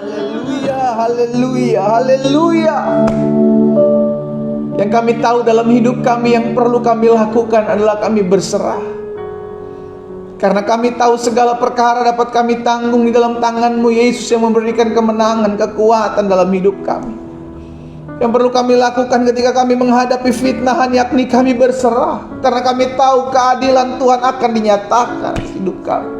Haleluya, haleluya, haleluya. Yang kami tahu dalam hidup kami yang perlu kami lakukan adalah kami berserah. Karena kami tahu segala perkara dapat kami tanggung di dalam tangan-Mu Yesus yang memberikan kemenangan, kekuatan dalam hidup kami. Yang perlu kami lakukan ketika kami menghadapi fitnahan yakni kami berserah. Karena kami tahu keadilan Tuhan akan dinyatakan di hidup kami.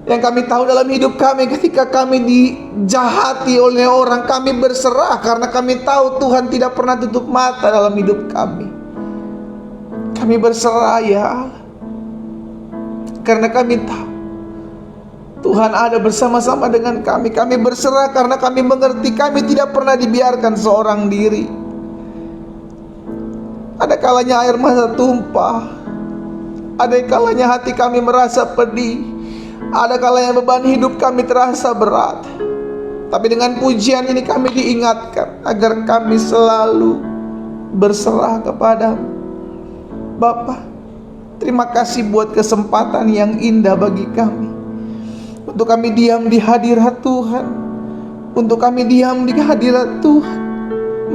Yang kami tahu dalam hidup kami ketika kami dijahati oleh orang, kami berserah karena kami tahu Tuhan tidak pernah tutup mata dalam hidup kami. Kami berserah ya Allah, karena kami tahu Tuhan ada bersama-sama dengan kami. Kami berserah karena kami mengerti kami tidak pernah dibiarkan seorang diri. Ada kalanya air mata tumpah, ada kalanya hati kami merasa pedih, ada kalanya beban hidup kami terasa berat. Tapi dengan pujian ini kami diingatkan agar kami selalu berserah kepada-Mu. Bapa, terima kasih buat kesempatan yang indah bagi kami, untuk kami diam di hadirat Tuhan, untuk kami diam di hadirat Tuhan,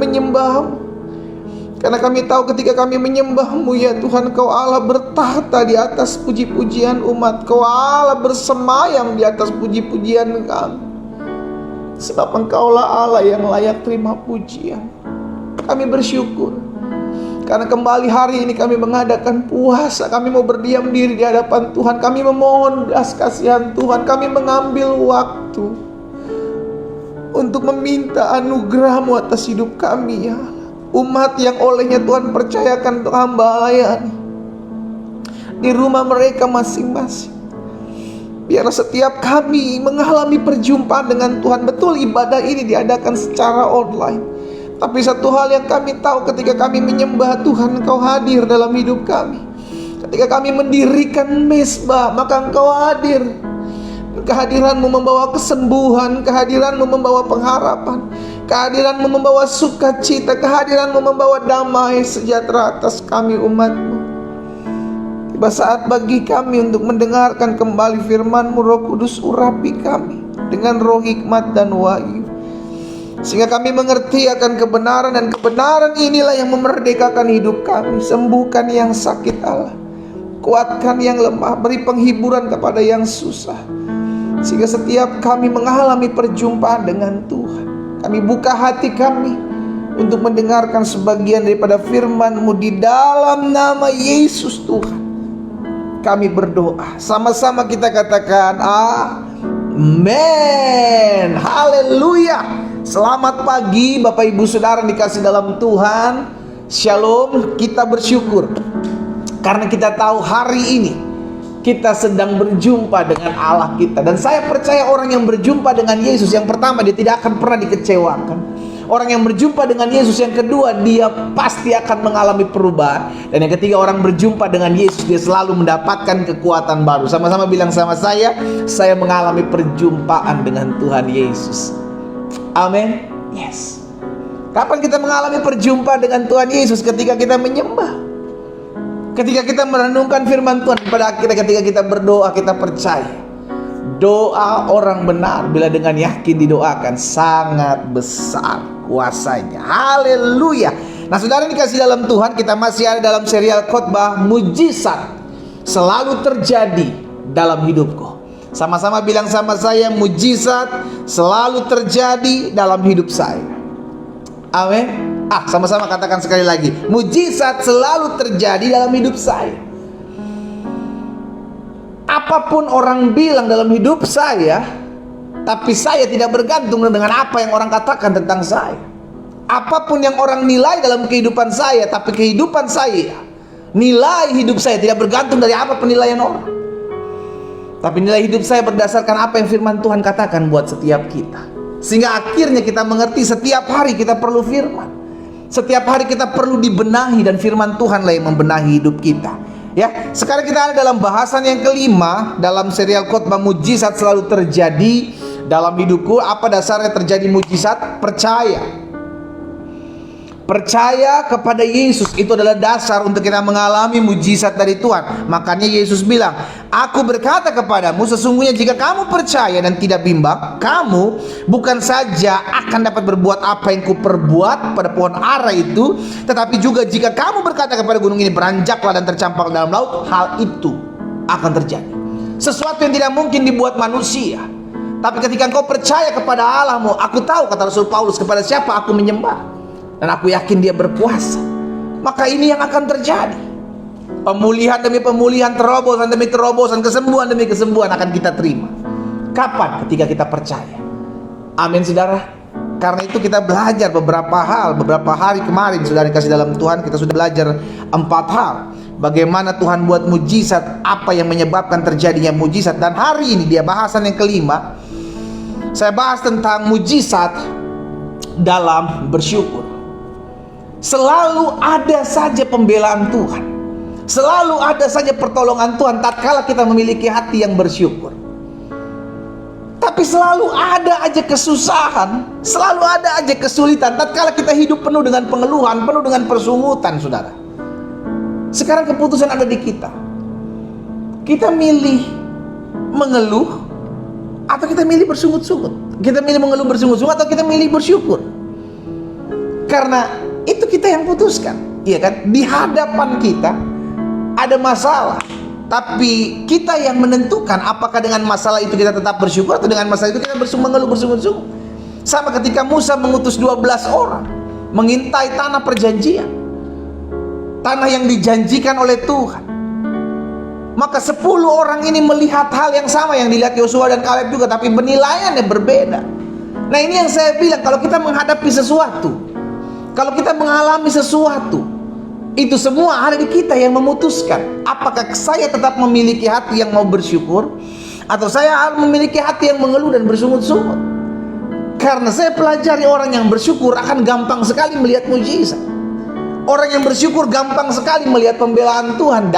menyembah-Mu. Karena kami tahu ketika kami menyembah-Mu ya Tuhan, Kau Allah bertahta di atas puji-pujian umat. Kau Allah bersemayam di atas puji-pujian kami. Sebab Engkaulah Allah yang layak terima pujian. Kami bersyukur karena kembali hari ini kami mengadakan puasa. Kami mau berdiam diri di hadapan Tuhan. Kami memohon belas kasihan Tuhan. Kami mengambil waktu untuk meminta anugerah-Mu atas hidup kami ya Allah. Umat yang olehnya Tuhan percayakan untuk hamba layani di rumah mereka masing-masing. Biarlah setiap kami mengalami perjumpaan dengan Tuhan. Betul ibadah ini diadakan secara online, tapi satu hal yang kami tahu, ketika kami menyembah Tuhan, Engkau hadir dalam hidup kami. Ketika kami mendirikan mezbah, maka Engkau hadir. Kehadiran-Mu membawa kesembuhan, kehadiran-Mu membawa pengharapan, kehadiran-Mu membawa sukacita, kehadiran-Mu membawa damai sejahtera atas kami umat-Mu. Tiba saat bagi kami untuk mendengarkan kembali firman-Mu. Roh Kudus, urapi kami dengan roh hikmat dan wahyu, sehingga kami mengerti akan kebenaran, dan kebenaran inilah yang memerdekakan hidup kami. Sembuhkan yang sakit Allah, kuatkan yang lemah, beri penghiburan kepada yang susah, sehingga setiap kami mengalami perjumpaan dengan Tuhan, kami buka hati kami untuk mendengarkan sebagian daripada firman-Mu. Di dalam nama Yesus Tuhan kami berdoa. Sama-sama kita katakan amin. Haleluya. Selamat pagi Bapak Ibu Saudara dikasih dalam Tuhan. Shalom. Kita bersyukur karena kita tahu hari ini kita sedang berjumpa dengan Allah kita. Dan saya percaya orang yang berjumpa dengan Yesus, yang pertama, dia tidak akan pernah dikecewakan. Orang yang berjumpa dengan Yesus, yang kedua, dia pasti akan mengalami perubahan. Dan yang ketiga, orang berjumpa dengan Yesus, dia selalu mendapatkan kekuatan baru. Sama-sama bilang sama saya mengalami perjumpaan dengan Tuhan Yesus. Amin. Yes. Kapan kita mengalami perjumpaan dengan Tuhan Yesus? Ketika kita menyembah, ketika kita merenungkan firman Tuhan. Pada akhirnya ketika kita berdoa, kita percaya doa orang benar bila dengan yakin didoakan sangat besar kuasanya. Haleluya. Nah saudara dikasih dalam Tuhan, kita masih ada dalam serial khotbah mujizat selalu terjadi dalam hidupku. Sama-sama bilang sama saya, mujizat selalu terjadi dalam hidup saya. Amin. Sama-sama katakan sekali lagi, mujizat selalu terjadi dalam hidup saya. Apapun orang bilang dalam hidup saya, tapi saya tidak bergantung dengan apa yang orang katakan tentang saya. Apapun yang orang nilai dalam kehidupan saya, tapi kehidupan saya, nilai hidup saya tidak bergantung dari apa penilaian orang. Tapi nilai hidup saya berdasarkan apa yang firman Tuhan katakan buat setiap kita. Sehingga akhirnya kita mengerti setiap hari kita perlu firman. Setiap hari kita perlu dibenahi, dan firman Tuhanlah yang membenahi hidup kita. Ya, sekarang kita ada dalam bahasan yang kelima dalam serial khotbah mujizat selalu terjadi dalam hidupku. Apa dasarnya terjadi mujizat? Percaya. Percaya kepada Yesus itu adalah dasar untuk kita mengalami mujizat dari Tuhan. Makanya Yesus bilang, aku berkata kepadamu, sesungguhnya jika kamu percaya dan tidak bimbang, kamu bukan saja akan dapat berbuat apa yang kuperbuat pada pohon ara itu, tetapi juga jika kamu berkata kepada gunung ini, beranjaklah dan tercampaklah dalam laut, hal itu akan terjadi. Sesuatu yang tidak mungkin dibuat manusia. Tapi ketika engkau percaya kepada Allahmu, aku tahu, kata Rasul Paulus, kepada siapa aku menyembah, dan aku yakin dia berkuasa, maka ini yang akan terjadi. Pemulihan demi pemulihan, terobosan demi terobosan, kesembuhan demi kesembuhan akan kita terima. Kapan? Ketika kita percaya. Amin, saudara. Karena itu kita belajar beberapa hal. Beberapa hari kemarin, saudara dikasih dalam Tuhan, kita sudah belajar 4 hal. Bagaimana Tuhan buat mujizat, apa yang menyebabkan terjadinya mujizat. Dan hari ini dia bahasan yang kelima, saya bahas tentang mujizat dalam bersyukur. Selalu ada saja pembelaan Tuhan, selalu ada saja pertolongan Tuhan tatkala kita memiliki hati yang bersyukur. Tapi selalu ada aja kesusahan, selalu ada aja kesulitan tatkala kita hidup penuh dengan pengeluhan, penuh dengan persungutan, saudara. Sekarang keputusan ada di kita. Kita milih mengeluh atau kita milih bersungut-sungut? Kita milih mengeluh bersungut-sungut atau kita milih bersyukur? Karena itu kita yang putuskan, iya kan? Di hadapan kita ada masalah, tapi kita yang menentukan apakah dengan masalah itu kita tetap bersyukur atau dengan masalah itu kita mengeluh bersungut-sungut. Sama ketika Musa mengutus 12 orang mengintai tanah perjanjian, tanah yang dijanjikan oleh Tuhan. Maka 10 orang ini melihat hal yang sama yang dilihat Yosua dan Kaleb juga, tapi penilaiannya berbeda. Nah, ini yang saya bilang, kalau kita menghadapi sesuatu, kalau kita mengalami sesuatu, itu semua ada di kita yang memutuskan. Apakah saya tetap memiliki hati yang mau bersyukur, atau saya harus memiliki hati yang mengeluh dan bersungut-sungut. Karena saya pelajari orang yang bersyukur akan gampang sekali melihat mujizat. Orang yang bersyukur gampang sekali melihat pembelaan Tuhan.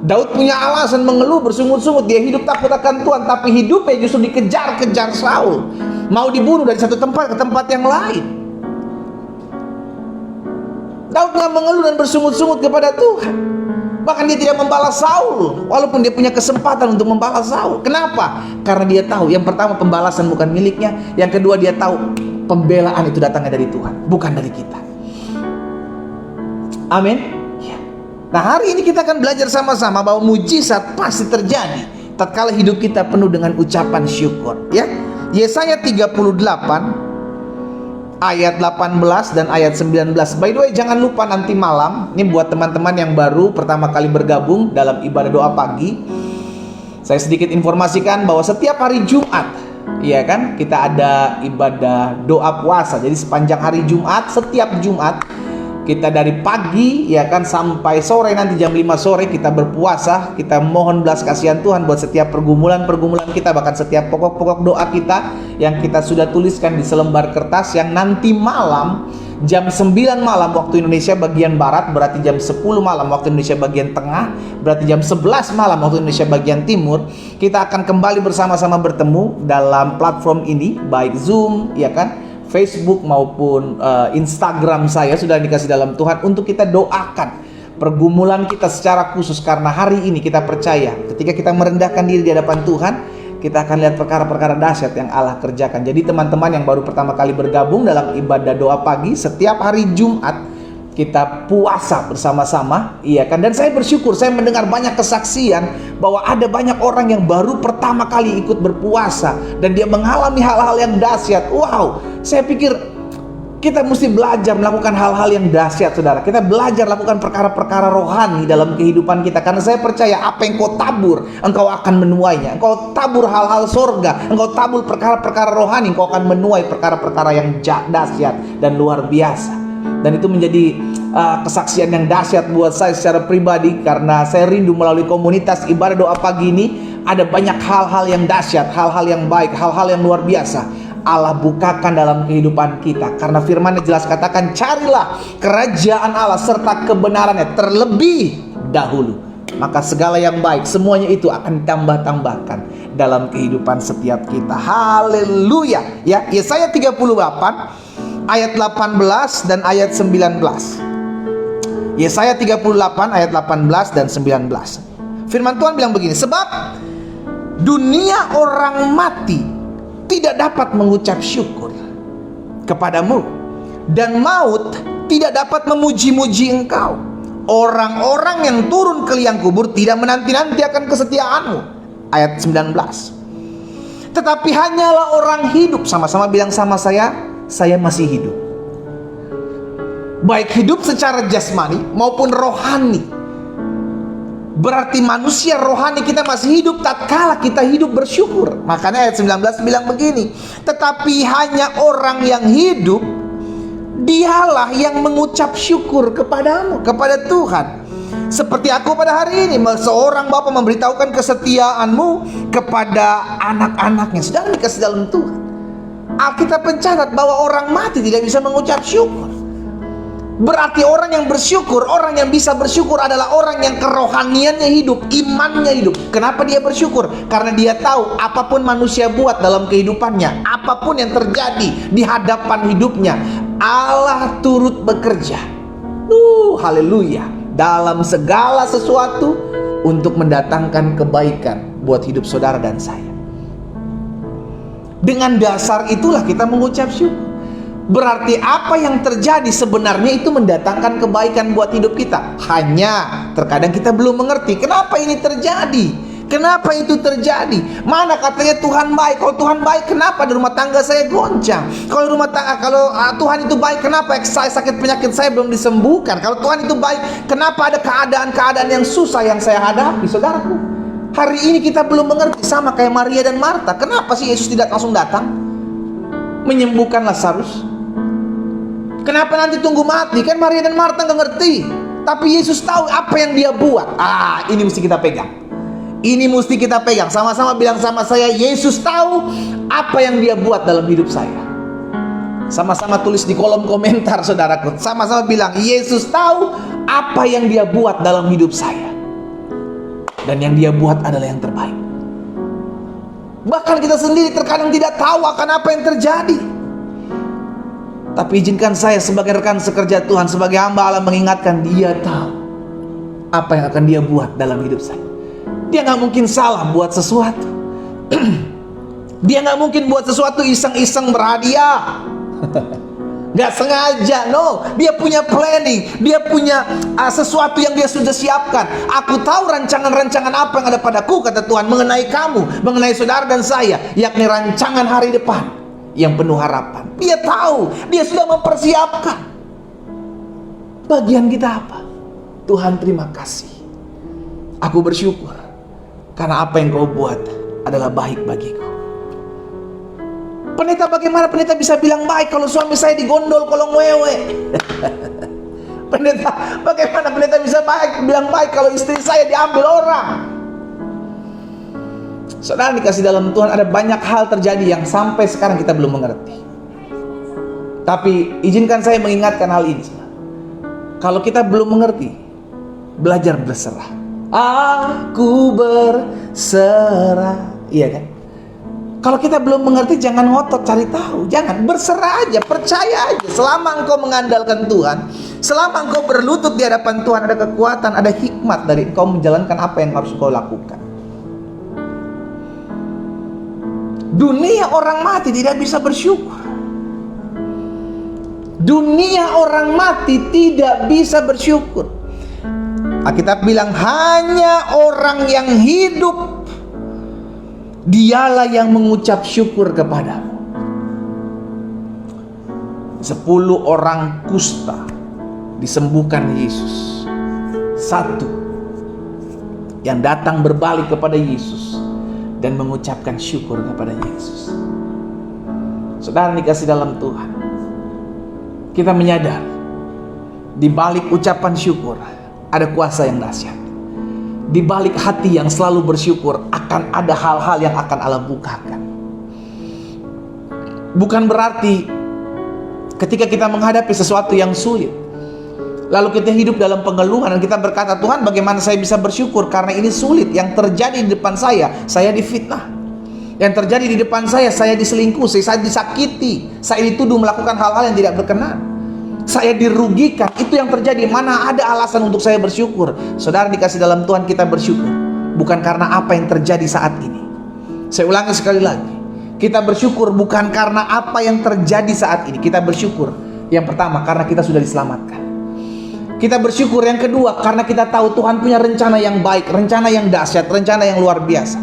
Daud punya alasan mengeluh bersungut-sungut. Dia hidup takut akan Tuhan, tapi hidupnya justru dikejar-kejar Saul, mau dibunuh dari satu tempat ke tempat yang lain. Daud nggak mengeluh dan bersungut-sungut kepada Tuhan. Bahkan dia tidak membalas Saul, walaupun dia punya kesempatan untuk membalas Saul. Kenapa? Karena dia tahu, yang pertama pembalasan bukan miliknya, yang kedua dia tahu pembelaan itu datangnya dari Tuhan, bukan dari kita. Amin. Ya. Nah, hari ini kita akan belajar sama-sama bahwa mujizat pasti terjadi tatkala hidup kita penuh dengan ucapan syukur. Ya, Yesaya 38 ayat 18 dan ayat 19. By the way, jangan lupa nanti malam, ini buat teman-teman yang baru pertama kali bergabung dalam ibadah doa pagi, saya sedikit informasikan bahwa setiap hari Jumat, ya kan, kita ada ibadah doa puasa. Jadi sepanjang hari Jumat, setiap Jumat kita dari pagi, ya kan, sampai sore, nanti jam 5 sore kita berpuasa. Kita mohon belas kasihan Tuhan buat setiap pergumulan-pergumulan kita, bahkan setiap pokok-pokok doa kita yang kita sudah tuliskan di selembar kertas, yang nanti malam jam 9 malam waktu Indonesia bagian Barat, berarti jam 10 malam waktu Indonesia bagian Tengah, berarti jam 11 malam waktu Indonesia bagian Timur, kita akan kembali bersama-sama bertemu dalam platform ini, baik Zoom, ya kan, Facebook maupun Instagram saya sudah dikasih dalam Tuhan, untuk kita doakan pergumulan kita secara khusus. Karena hari ini kita percaya ketika kita merendahkan diri di hadapan Tuhan, kita akan lihat perkara-perkara dahsyat yang Allah kerjakan. Jadi teman-teman yang baru pertama kali bergabung dalam ibadah doa pagi, setiap hari Jumat kita puasa bersama-sama, iya kan? Dan saya bersyukur, saya mendengar banyak kesaksian bahwa ada banyak orang yang baru pertama kali ikut berpuasa dan dia mengalami hal-hal yang dahsyat. Wow, saya pikir kita mesti belajar melakukan hal-hal yang dahsyat, saudara. Kita belajar lakukan perkara-perkara rohani dalam kehidupan kita, karena saya percaya apa yang kau tabur, engkau akan menuainya. Engkau tabur hal-hal sorga, engkau tabur perkara-perkara rohani, engkau akan menuai perkara-perkara yang dahsyat dan luar biasa. Dan itu menjadi kesaksian yang dahsyat buat saya secara pribadi, karena saya rindu melalui komunitas ibadah doa pagi ini ada banyak hal-hal yang dahsyat, hal-hal yang baik, hal-hal yang luar biasa Allah bukakan dalam kehidupan kita. Karena firman-Nya jelas katakan, carilah kerajaan Allah serta kebenarannya terlebih dahulu, maka segala yang baik semuanya itu akan ditambah-tambahkan dalam kehidupan setiap kita. Haleluya. Ya, Yesaya 38 ayat 18 dan ayat 19. Yesaya 38 ayat 18 dan 19. Firman Tuhan bilang begini, sebab dunia orang mati tidak dapat mengucap syukur kepadamu, dan maut tidak dapat memuji-muji engkau. Orang-orang yang turun ke liang kubur tidak menanti-nanti akan kesetiaanmu. Ayat 19. Tetapi hanyalah orang hidup, sama-sama bilang sama saya masih hidup. Baik hidup secara jasmani maupun rohani. Berarti manusia rohani kita masih hidup tatkala kita hidup bersyukur. Makanya ayat 19 bilang begini, tetapi hanya orang yang hidup, dialah yang mengucap syukur kepadamu, kepada Tuhan. Seperti aku pada hari ini, seorang bapa memberitahukan kesetiaanmu kepada anak-anaknya. Saudara dikasih dalam Tuhan, Alkitab mencatat bahwa orang mati tidak bisa mengucap syukur. Berarti orang yang bersyukur, orang yang bisa bersyukur adalah orang yang kerohaniannya hidup, imannya hidup. Kenapa dia bersyukur? Karena dia tahu apapun manusia buat dalam kehidupannya, apapun yang terjadi di hadapan hidupnya, Allah turut bekerja. Haleluya. Dalam segala sesuatu untuk mendatangkan kebaikan buat hidup saudara dan saya. Dengan dasar itulah kita mengucap syukur. Berarti apa yang terjadi sebenarnya itu mendatangkan kebaikan buat hidup kita. Hanya terkadang kita belum mengerti kenapa ini terjadi, kenapa itu terjadi. Mana katanya Tuhan baik? Kalau Tuhan baik, kenapa di rumah tangga saya goncang? Kalau Tuhan itu baik, kenapa saya sakit penyakit saya belum disembuhkan? Kalau Tuhan itu baik, kenapa ada keadaan-keadaan yang susah yang saya hadapi? Saudaraku, hari ini kita belum mengerti, sama kayak Maria dan Marta. Kenapa sih Yesus tidak langsung datang menyembuhkan Lazarus? Kenapa nanti tunggu mati? Kan Maria dan Marta nggak ngerti, tapi Yesus tahu apa yang dia buat. Ini mesti kita pegang. Ini mesti kita pegang. Sama-sama bilang sama saya, Yesus tahu apa yang dia buat dalam hidup saya. Sama-sama tulis di kolom komentar, saudaraku. Sama-sama bilang, Yesus tahu apa yang dia buat dalam hidup saya. Dan yang dia buat adalah yang terbaik. Bahkan kita sendiri terkadang tidak tahu akan apa yang terjadi. Tapi izinkan saya sebagai rekan sekerja Tuhan, sebagai hamba Allah mengingatkan, dia tahu apa yang akan dia buat dalam hidup saya. Dia nggak mungkin salah buat sesuatu. Dia nggak mungkin buat sesuatu iseng-iseng berhadiah. Nggak sengaja, no. Dia punya planning, dia punya sesuatu yang dia sudah siapkan. Aku tahu rancangan-rancangan apa yang ada padaku, kata Tuhan, mengenai kamu, mengenai saudara dan saya, yakni rancangan hari depan yang penuh harapan. Dia tahu, dia sudah mempersiapkan. Bagian kita apa? Tuhan, terima kasih. Aku bersyukur karena apa yang kau buat adalah baik bagiku. Pendeta, bagaimana pendeta bisa bilang baik kalau suami saya digondol kolong wewe? Pendeta, bagaimana pendeta bisa bilang baik kalau istri saya diambil orang? Saudara dikasih dalam Tuhan, ada banyak hal terjadi yang sampai sekarang kita belum mengerti. Tapi izinkan saya mengingatkan hal ini. Kalau kita belum mengerti, belajar berserah. Aku berserah. Iya kan? Kalau kita belum mengerti, jangan ngotot cari tahu. Jangan, berserah aja, percaya aja. Selama engkau mengandalkan Tuhan, selama engkau berlutut di hadapan Tuhan, ada kekuatan, ada hikmat dari engkau menjalankan apa yang harus engkau lakukan. Dunia orang mati tidak bisa bersyukur. Dunia orang mati tidak bisa bersyukur. Alkitab bilang hanya orang yang hidup, dialah yang mengucap syukur kepadamu. 10 orang kusta disembuhkan Yesus. 1 yang datang berbalik kepada Yesus dan mengucapkan syukur kepada Yesus. Saudara dikasih dalam Tuhan, kita menyadari di balik ucapan syukur ada kuasa yang dahsyat. Di balik hati yang selalu bersyukur akan ada hal-hal yang akan Allah bukakan. Bukan berarti ketika kita menghadapi sesuatu yang sulit, lalu kita hidup dalam pengeluhan dan kita berkata, Tuhan, bagaimana saya bisa bersyukur karena ini sulit yang terjadi di depan saya difitnah. Yang terjadi di depan saya diselingkuhi, saya disakiti, saya dituduh melakukan hal-hal yang tidak berkenan, saya dirugikan. Itu yang terjadi. Mana ada alasan untuk saya bersyukur? Saudara dikasih dalam Tuhan, kita bersyukur bukan karena apa yang terjadi saat ini. Saya ulangi sekali lagi, kita bersyukur bukan karena apa yang terjadi saat ini. Kita bersyukur yang pertama karena kita sudah diselamatkan. Kita bersyukur yang kedua karena kita tahu Tuhan punya rencana yang baik, rencana yang dahsyat, rencana yang luar biasa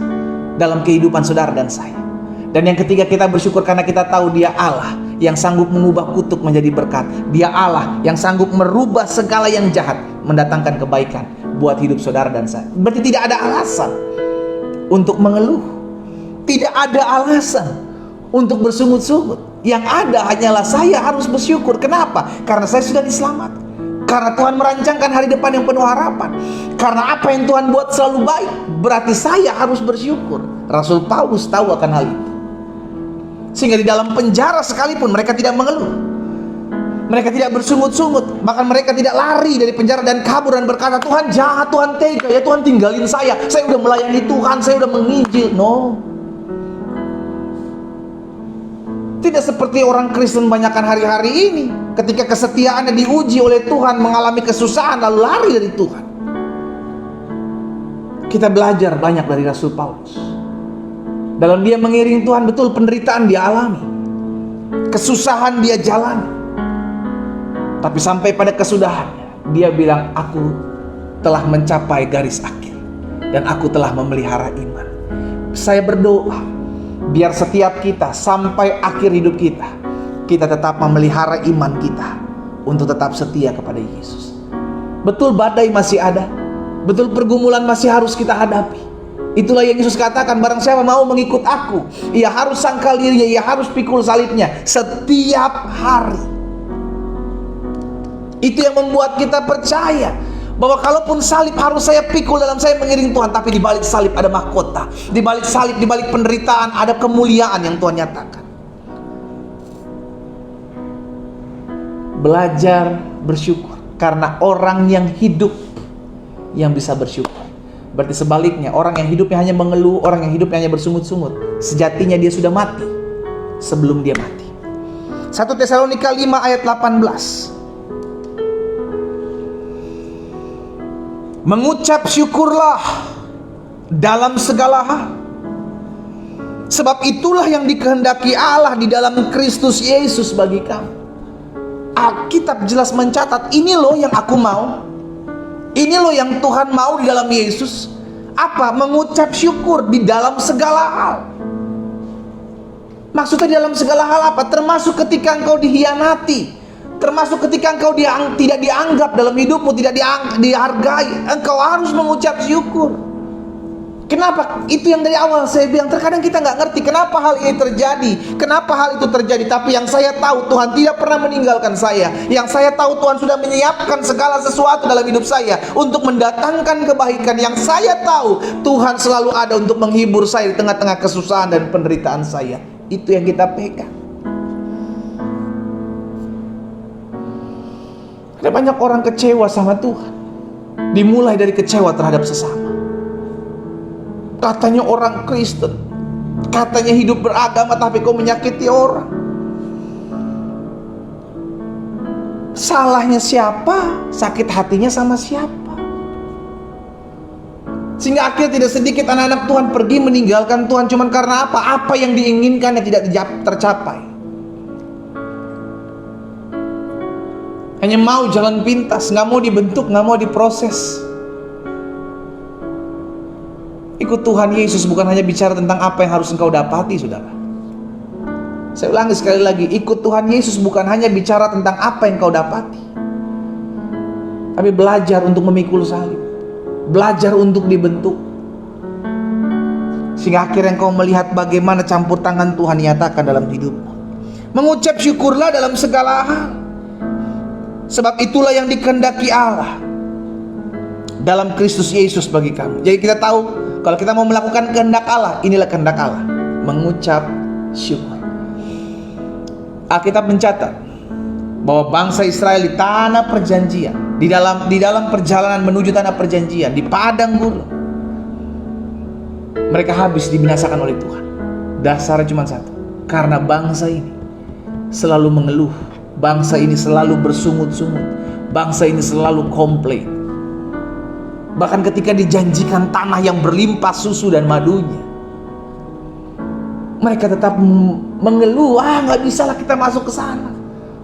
dalam kehidupan saudara dan saya. Dan yang ketiga, kita bersyukur karena kita tahu Dia Allah yang sanggup mengubah kutuk menjadi berkat. Dia Allah yang sanggup merubah segala yang jahat mendatangkan kebaikan buat hidup saudara dan saya. Berarti tidak ada alasan untuk mengeluh, tidak ada alasan untuk bersungut-sungut. Yang ada hanyalah saya harus bersyukur. Kenapa? Karena saya sudah diselamatkan. Karena Tuhan merancangkan hari depan yang penuh harapan. Karena apa yang Tuhan buat selalu baik, berarti saya harus bersyukur. Rasul Paulus tahu akan hal itu. Sehingga di dalam penjara sekalipun mereka tidak mengeluh, mereka tidak bersungut-sungut. Bahkan mereka tidak lari dari penjara dan kabur dan berkata, Tuhan jahat, Tuhan tega, ya Tuhan tinggalin saya udah melayani Tuhan, saya udah menginjil. No. Tidak seperti orang Kristen banyakkan hari-hari ini, ketika kesetiaannya diuji oleh Tuhan, mengalami kesusahan lalu lari dari Tuhan. Kita belajar banyak dari Rasul Paulus. Dalam dia mengiring Tuhan, betul penderitaan dia alami, kesusahan dia jalani, tapi sampai pada kesudahannya dia bilang, aku telah mencapai garis akhir dan aku telah memelihara iman. Saya berdoa biar setiap kita sampai akhir hidup kita tetap memelihara iman kita untuk tetap setia kepada Yesus. Betul badai masih ada, betul pergumulan masih harus kita hadapi. Itulah yang Yesus katakan, barang siapa mau mengikut aku, ia harus sangkal dirinya, ia harus pikul salibnya setiap hari. Itu yang membuat kita percaya bahwa kalaupun salib harus saya pikul dalam saya mengiring Tuhan, tapi di balik salib ada mahkota, di balik salib, di balik penderitaan ada kemuliaan yang Tuhan nyatakan. Belajar bersyukur, karena orang yang hidup yang bisa bersyukur. Berarti sebaliknya, orang yang hidupnya hanya mengeluh, orang yang hidupnya hanya bersungut-sungut, sejatinya dia sudah mati sebelum dia mati. 1 Tesalonika 5 ayat 18. Mengucap syukurlah dalam segala hal, sebab itulah yang dikehendaki Allah di dalam Kristus Yesus bagi kamu. Alkitab jelas mencatat, ini loh yang aku mau, ini loh yang Tuhan mau di dalam Yesus. Apa? Mengucap syukur di dalam segala hal. Maksudnya di dalam segala hal apa? Termasuk ketika engkau dihianati, termasuk ketika engkau tidak dianggap dalam hidupmu, tidak dihargai, engkau harus mengucap syukur. Kenapa? Itu yang dari awal saya bilang, terkadang kita nggak ngerti kenapa hal ini terjadi, kenapa hal itu terjadi. Tapi yang saya tahu, Tuhan tidak pernah meninggalkan saya. Yang saya tahu, Tuhan sudah menyiapkan segala sesuatu dalam hidup saya untuk mendatangkan kebaikan. Yang saya tahu, Tuhan selalu ada untuk menghibur saya di tengah-tengah kesusahan dan penderitaan saya. Itu yang kita pegang. Ada banyak orang kecewa sama Tuhan, dimulai dari kecewa terhadap sesama. Katanya orang Kristen, katanya hidup beragama, tapi kok menyakiti orang. Salahnya siapa? Sakit hatinya sama siapa? Sehingga akhirnya tidak sedikit anak-anak Tuhan pergi meninggalkan Tuhan cuman karena apa? Apa yang diinginkannya tidak tercapai. Hanya mau jalan pintas, nggak mau dibentuk, nggak mau diproses. Ikut Tuhan Yesus bukan hanya bicara tentang apa yang harus engkau dapati, saudara. Saya ulangi sekali lagi, ikut Tuhan Yesus bukan hanya bicara tentang apa yang engkau dapati, tapi belajar untuk memikul salib, belajar untuk dibentuk, sehingga akhirnya engkau melihat bagaimana campur tangan Tuhan nyatakan dalam hidupmu. Mengucap syukurlah dalam segala hal, sebab itulah yang dikehendaki Allah dalam Kristus Yesus bagi kamu. Jadi kita tahu, kalau kita mau melakukan kehendak Allah, inilah kehendak Allah, mengucap syukur. Alkitab mencatat bahwa bangsa Israel di tanah perjanjian, di dalam perjalanan menuju tanah perjanjian, di padang gurun, mereka habis dibinasakan oleh Tuhan. Dasarnya cuma satu. Karena bangsa ini selalu mengeluh, bangsa ini selalu bersungut-sungut, bangsa ini selalu komplain. Bahkan ketika dijanjikan tanah yang berlimpah susu dan madunya, mereka tetap mengeluh, nggak bisa lah kita masuk ke sana.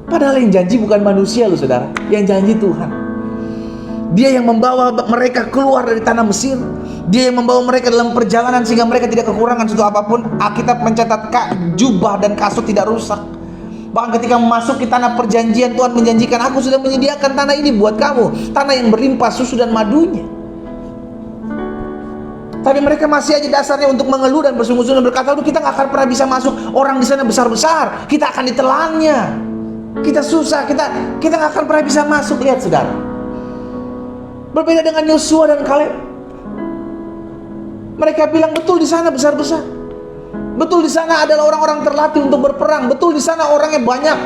Padahal yang janji bukan manusia loh saudara, yang janji Tuhan. Dia yang membawa mereka keluar dari tanah Mesir. Dia yang membawa mereka dalam perjalanan sehingga mereka tidak kekurangan sesuatu apapun. Alkitab mencatat jubah dan kasut tidak rusak. Bahkan ketika masuk ke tanah perjanjian, Tuhan menjanjikan, aku sudah menyediakan tanah ini buat kamu, tanah yang berlimpah susu dan madunya. Tapi mereka masih aja dasarnya untuk mengeluh dan bersungut-sungut dan berkata, kita gak akan pernah bisa masuk, orang di sana besar-besar, kita akan ditelannya, kita susah, kita gak akan pernah bisa masuk. Lihat saudara, berbeda dengan Yosua dan Kaleb. Mereka bilang betul di sana besar-besar, betul di sana adalah orang-orang terlatih untuk berperang, betul di sana orangnya banyak,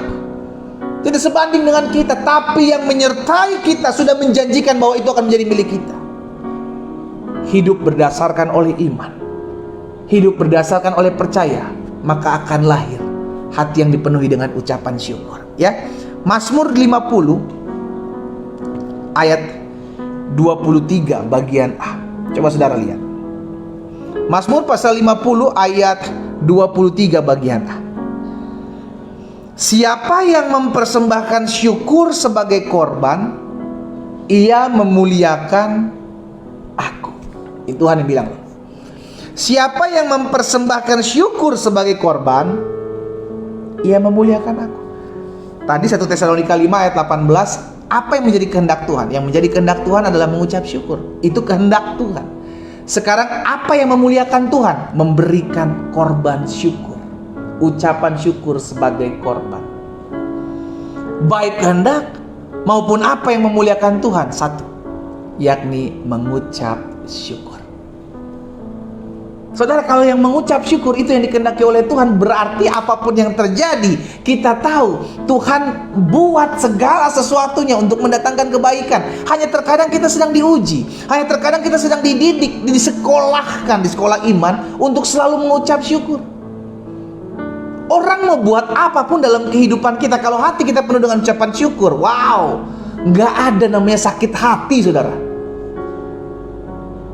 tidak sebanding dengan kita. Tapi yang menyertai kita sudah menjanjikan bahwa itu akan menjadi milik kita. Hidup berdasarkan oleh iman, hidup berdasarkan oleh percaya, maka akan lahir hati yang dipenuhi dengan ucapan syukur. Ya, Mazmur 50 ayat 23 bagian A. Coba saudara lihat. Mazmur pasal 50 ayat 23 bagian A. Siapa yang mempersembahkan syukur sebagai korban, ia memuliakan aku. Itu Tuhan yang bilang. Siapa yang mempersembahkan syukur sebagai korban, ia memuliakan aku. Tadi 1 Tesalonika 5 ayat 18, apa yang menjadi kehendak Tuhan? Yang menjadi kehendak Tuhan adalah mengucap syukur. Itu kehendak Tuhan. Sekarang apa yang memuliakan Tuhan? Memberikan korban syukur, ucapan syukur sebagai korban. Baik kehendak maupun apa yang memuliakan Tuhan, satu, yakni mengucap syukur. Saudara, kalau yang mengucap syukur itu yang dikehendaki oleh Tuhan, berarti apapun yang terjadi, kita tahu Tuhan buat segala sesuatunya untuk mendatangkan kebaikan. Hanya terkadang kita sedang diuji, hanya terkadang kita sedang dididik, disekolahkan di sekolah iman untuk selalu mengucap syukur. Orang mau buat apapun dalam kehidupan kita, kalau hati kita penuh dengan ucapan syukur, wow, nggak ada namanya sakit hati, saudara.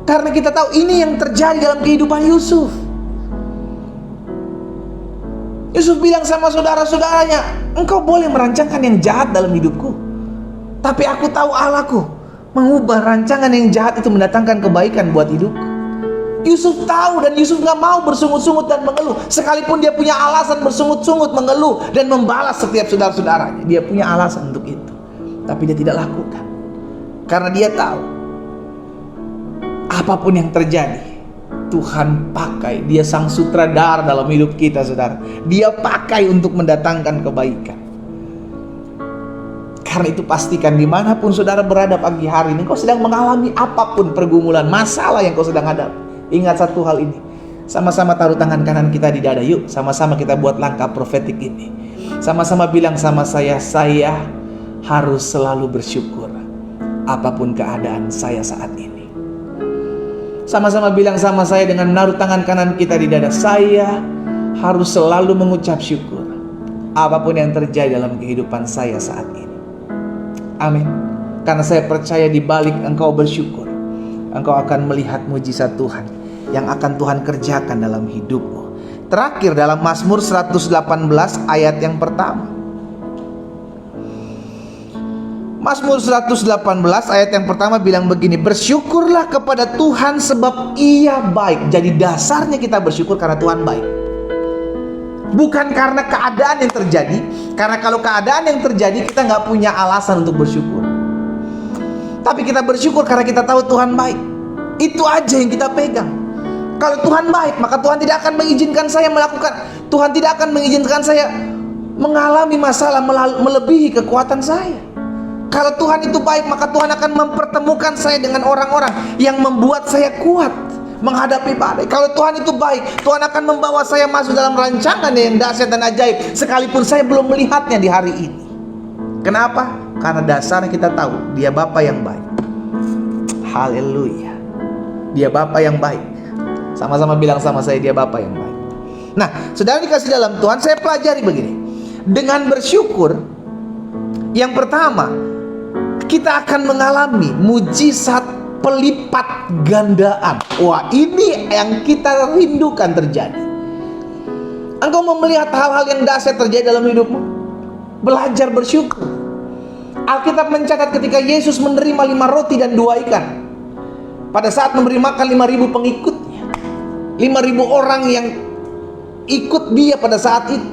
Karena kita tahu ini yang terjadi dalam kehidupan Yusuf. Yusuf bilang sama saudara-saudaranya, engkau boleh merancangkan yang jahat dalam hidupku, tapi aku tahu Allahku mengubah rancangan yang jahat itu mendatangkan kebaikan buat hidupku. Yusuf tahu, dan Yusuf gak mau bersungut-sungut dan mengeluh. Sekalipun dia punya alasan bersungut-sungut, mengeluh, dan membalas setiap saudara-saudaranya, dia punya alasan untuk itu, tapi dia tidak lakukan. Karena dia tahu apapun yang terjadi, Tuhan pakai. Dia sang sutradara dalam hidup kita, saudara. Dia pakai untuk mendatangkan kebaikan. Karena itu pastikan dimanapun saudara berada pagi hari ini, kau sedang mengalami apapun pergumulan, masalah yang kau sedang hadapi, ingat satu hal ini. Sama-sama taruh tangan kanan kita di dada. Yuk, sama-sama kita buat langkah profetik ini. Sama-sama bilang sama saya harus selalu bersyukur apapun keadaan saya saat ini. Sama-sama bilang sama saya dengan menaruh tangan kanan kita di dada. Saya harus selalu mengucap syukur apapun yang terjadi dalam kehidupan saya saat ini. Amin. Karena saya percaya di balik engkau bersyukur, engkau akan melihat mujizat Tuhan yang akan Tuhan kerjakan dalam hidupmu. Terakhir dalam Mazmur 118 ayat yang pertama. Mazmur 118 ayat yang pertama bilang begini, bersyukurlah kepada Tuhan sebab Ia baik. Jadi dasarnya kita bersyukur karena Tuhan baik, bukan karena keadaan yang terjadi. Karena kalau keadaan yang terjadi, kita nggak punya alasan untuk bersyukur. Tapi kita bersyukur karena kita tahu Tuhan baik. Itu aja yang kita pegang. Kalau Tuhan baik, maka Tuhan tidak akan mengizinkan saya melakukan, Tuhan tidak akan mengizinkan saya mengalami masalah melebihi kekuatan saya. Kalau Tuhan itu baik, maka Tuhan akan mempertemukan saya dengan orang-orang yang membuat saya kuat menghadapi badai. Kalau Tuhan itu baik, Tuhan akan membawa saya masuk dalam rancangan yang dahsyat dan ajaib, sekalipun saya belum melihatnya di hari ini. Kenapa? Karena dasarnya kita tahu Dia Bapa yang baik. Haleluya. Dia Bapa yang baik. Sama-sama bilang sama saya, Dia Bapa yang baik. Nah, saudara dikasih dalam Tuhan, saya pelajari begini. Dengan bersyukur, yang pertama, kita akan mengalami mujizat pelipat gandaan. Wah, ini yang kita rindukan terjadi. Engkau mau melihat hal-hal yang dahsyat terjadi dalam hidupmu? Belajar bersyukur. Alkitab mencatat ketika Yesus menerima 5 roti dan 2 ikan, pada saat memberi makan 5.000 pengikutnya, 5.000 orang yang ikut dia pada saat itu,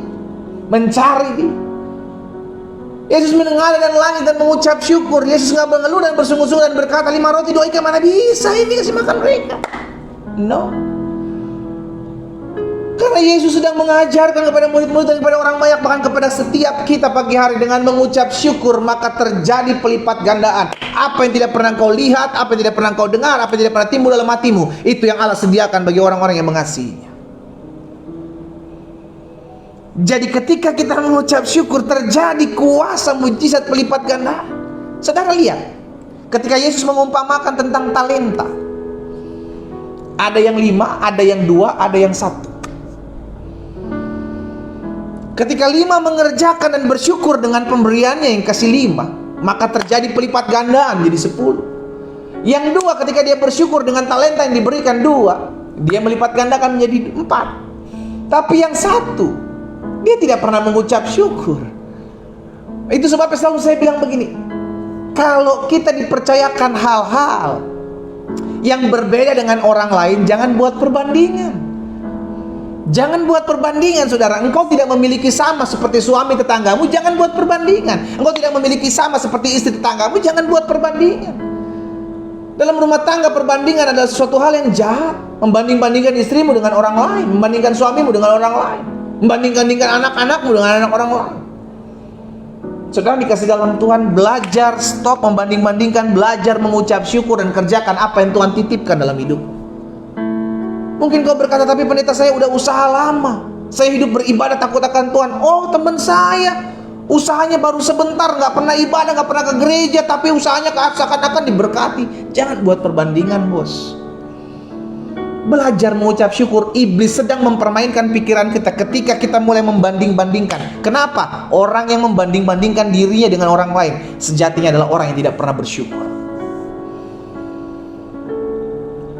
mencari dia. Yesus mendengar dan langit dan mengucap syukur. Yesus nggak mengeluh dan bersungut-sungut dan berkata, 5 roti 2 ikan mana bisa ini kasih makan mereka? No. Karena Yesus sedang mengajarkan kepada murid-murid dan kepada orang banyak, bahkan kepada setiap kita pagi hari, dengan mengucap syukur maka terjadi pelipat gandaan. Apa yang tidak pernah kau lihat, apa yang tidak pernah kau dengar, apa yang tidak pernah timbul dalam hatimu, itu yang Allah sediakan bagi orang-orang yang mengasihinya. Jadi ketika kita mengucap syukur, terjadi kuasa mujizat pelipat ganda. Saudara lihat, ketika Yesus mengumpamakan tentang talenta, ada yang 5, ada yang 2, ada yang 1. Ketika 5 mengerjakan dan bersyukur dengan pemberiannya yang kasih 5, maka terjadi pelipat gandaan jadi 10. Yang 2, ketika dia bersyukur dengan talenta yang diberikan 2, dia melipat gandakan menjadi 4. Tapi yang 1, dia tidak pernah mengucap syukur. Itu sebabnya selalu saya bilang begini, kalau kita dipercayakan hal-hal yang berbeda dengan orang lain, jangan buat perbandingan. Jangan buat perbandingan, saudara. Engkau tidak memiliki sama seperti suami tetanggamu, jangan buat perbandingan. Engkau tidak memiliki sama seperti istri tetanggamu, jangan buat perbandingan. Dalam rumah tangga, perbandingan adalah sesuatu hal yang jahat. Membanding-bandingkan istrimu dengan orang lain, membandingkan suamimu dengan orang lain, membanding-bandingkan anak-anakmu dengan anak orang lain. Saudara dikasih dalam Tuhan, belajar stop membanding-bandingkan, belajar mengucap syukur dan kerjakan apa yang Tuhan titipkan dalam hidup. Mungkin kau berkata, tapi pendeta saya udah usaha lama, saya hidup beribadah takut akan Tuhan. Oh, teman saya usahanya baru sebentar, nggak pernah ibadah, nggak pernah ke gereja, tapi usahanya seakan-akan diberkati. Jangan buat perbandingan, bos. Belajar mengucap syukur. Iblis sedang mempermainkan pikiran kita ketika kita mulai membanding-bandingkan. Kenapa? Orang yang membanding-bandingkan dirinya dengan orang lain sejatinya adalah orang yang tidak pernah bersyukur.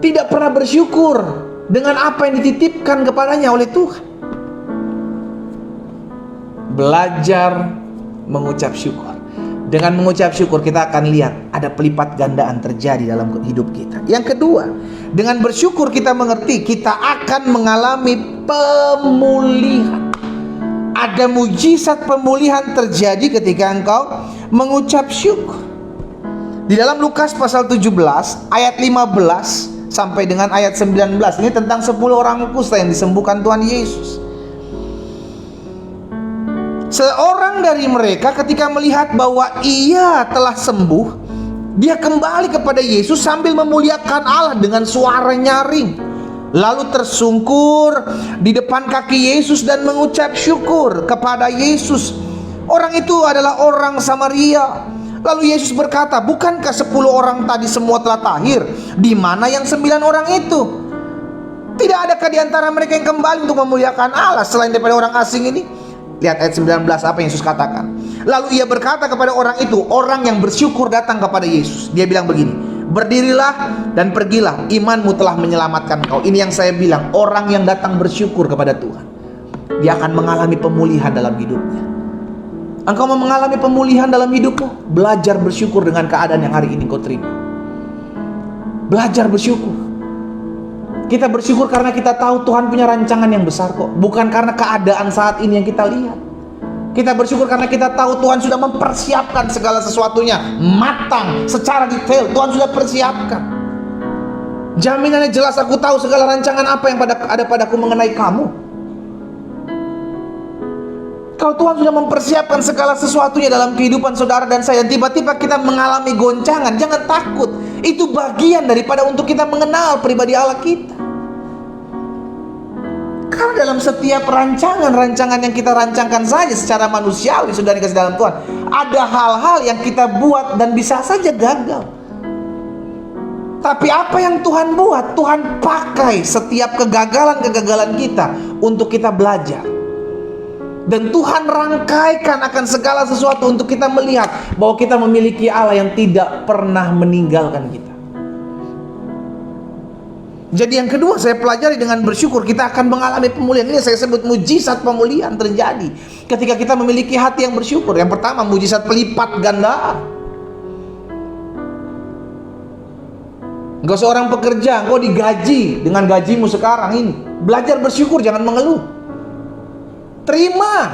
Tidak pernah bersyukur dengan apa yang dititipkan kepadanya oleh Tuhan. Belajar mengucap syukur. Dengan mengucap syukur kita akan lihat ada pelipat gandaan terjadi dalam hidup kita. Yang kedua, dengan bersyukur kita mengerti kita akan mengalami pemulihan. Ada mujizat pemulihan terjadi ketika engkau mengucap syukur. Di dalam Lukas pasal 17 ayat 15 sampai dengan ayat 19, ini tentang 10 orang kusta yang disembuhkan Tuhan Yesus. Seorang dari mereka ketika melihat bahwa ia telah sembuh, dia kembali kepada Yesus sambil memuliakan Allah dengan suara nyaring, lalu tersungkur di depan kaki Yesus dan mengucap syukur kepada Yesus. Orang itu adalah orang Samaria. Lalu Yesus berkata, bukankah 10 orang tadi semua telah tahir? Di mana yang 9 orang itu? Tidak adakah di antara mereka yang kembali untuk memuliakan Allah selain daripada orang asing ini? Lihat ayat 19 apa yang Yesus katakan. Lalu ia berkata kepada orang itu, orang yang bersyukur datang kepada Yesus. Dia bilang begini, berdirilah dan pergilah, imanmu telah menyelamatkan kau. Ini yang saya bilang, orang yang datang bersyukur kepada Tuhan, dia akan mengalami pemulihan dalam hidupnya. Engkau mau mengalami pemulihan dalam hidupmu? Belajar bersyukur dengan keadaan yang hari ini kau terima. Belajar bersyukur. Kita bersyukur karena kita tahu Tuhan punya rancangan yang besar kok. Bukan karena keadaan saat ini yang kita lihat. Kita bersyukur karena kita tahu Tuhan sudah mempersiapkan segala sesuatunya matang, secara detail. Tuhan sudah persiapkan. Jaminannya jelas, aku tahu segala rancangan apa yang ada padaku mengenai kamu. Kalau Tuhan sudah mempersiapkan segala sesuatunya dalam kehidupan saudara dan saya, tiba-tiba kita mengalami goncangan, jangan takut. Itu bagian daripada untuk kita mengenal pribadi Allah kita. Karena dalam setiap rancangan yang kita rancangkan saja secara manusiawi, sudah dikasih dalam Tuhan, ada hal-hal yang kita buat dan bisa saja gagal. Tapi apa yang Tuhan buat? Tuhan pakai setiap kegagalan-kegagalan kita untuk kita belajar. Dan Tuhan rangkaikan akan segala sesuatu untuk kita melihat bahwa kita memiliki Allah yang tidak pernah meninggalkan kita. Jadi yang kedua saya pelajari, dengan bersyukur kita akan mengalami pemulihan. Ini saya sebut mujizat pemulihan terjadi ketika kita memiliki hati yang bersyukur. Yang pertama, mujizat pelipat gandaan. Engkau seorang pekerja, engkau digaji dengan gajimu sekarang ini. Belajar bersyukur, jangan mengeluh. Terima,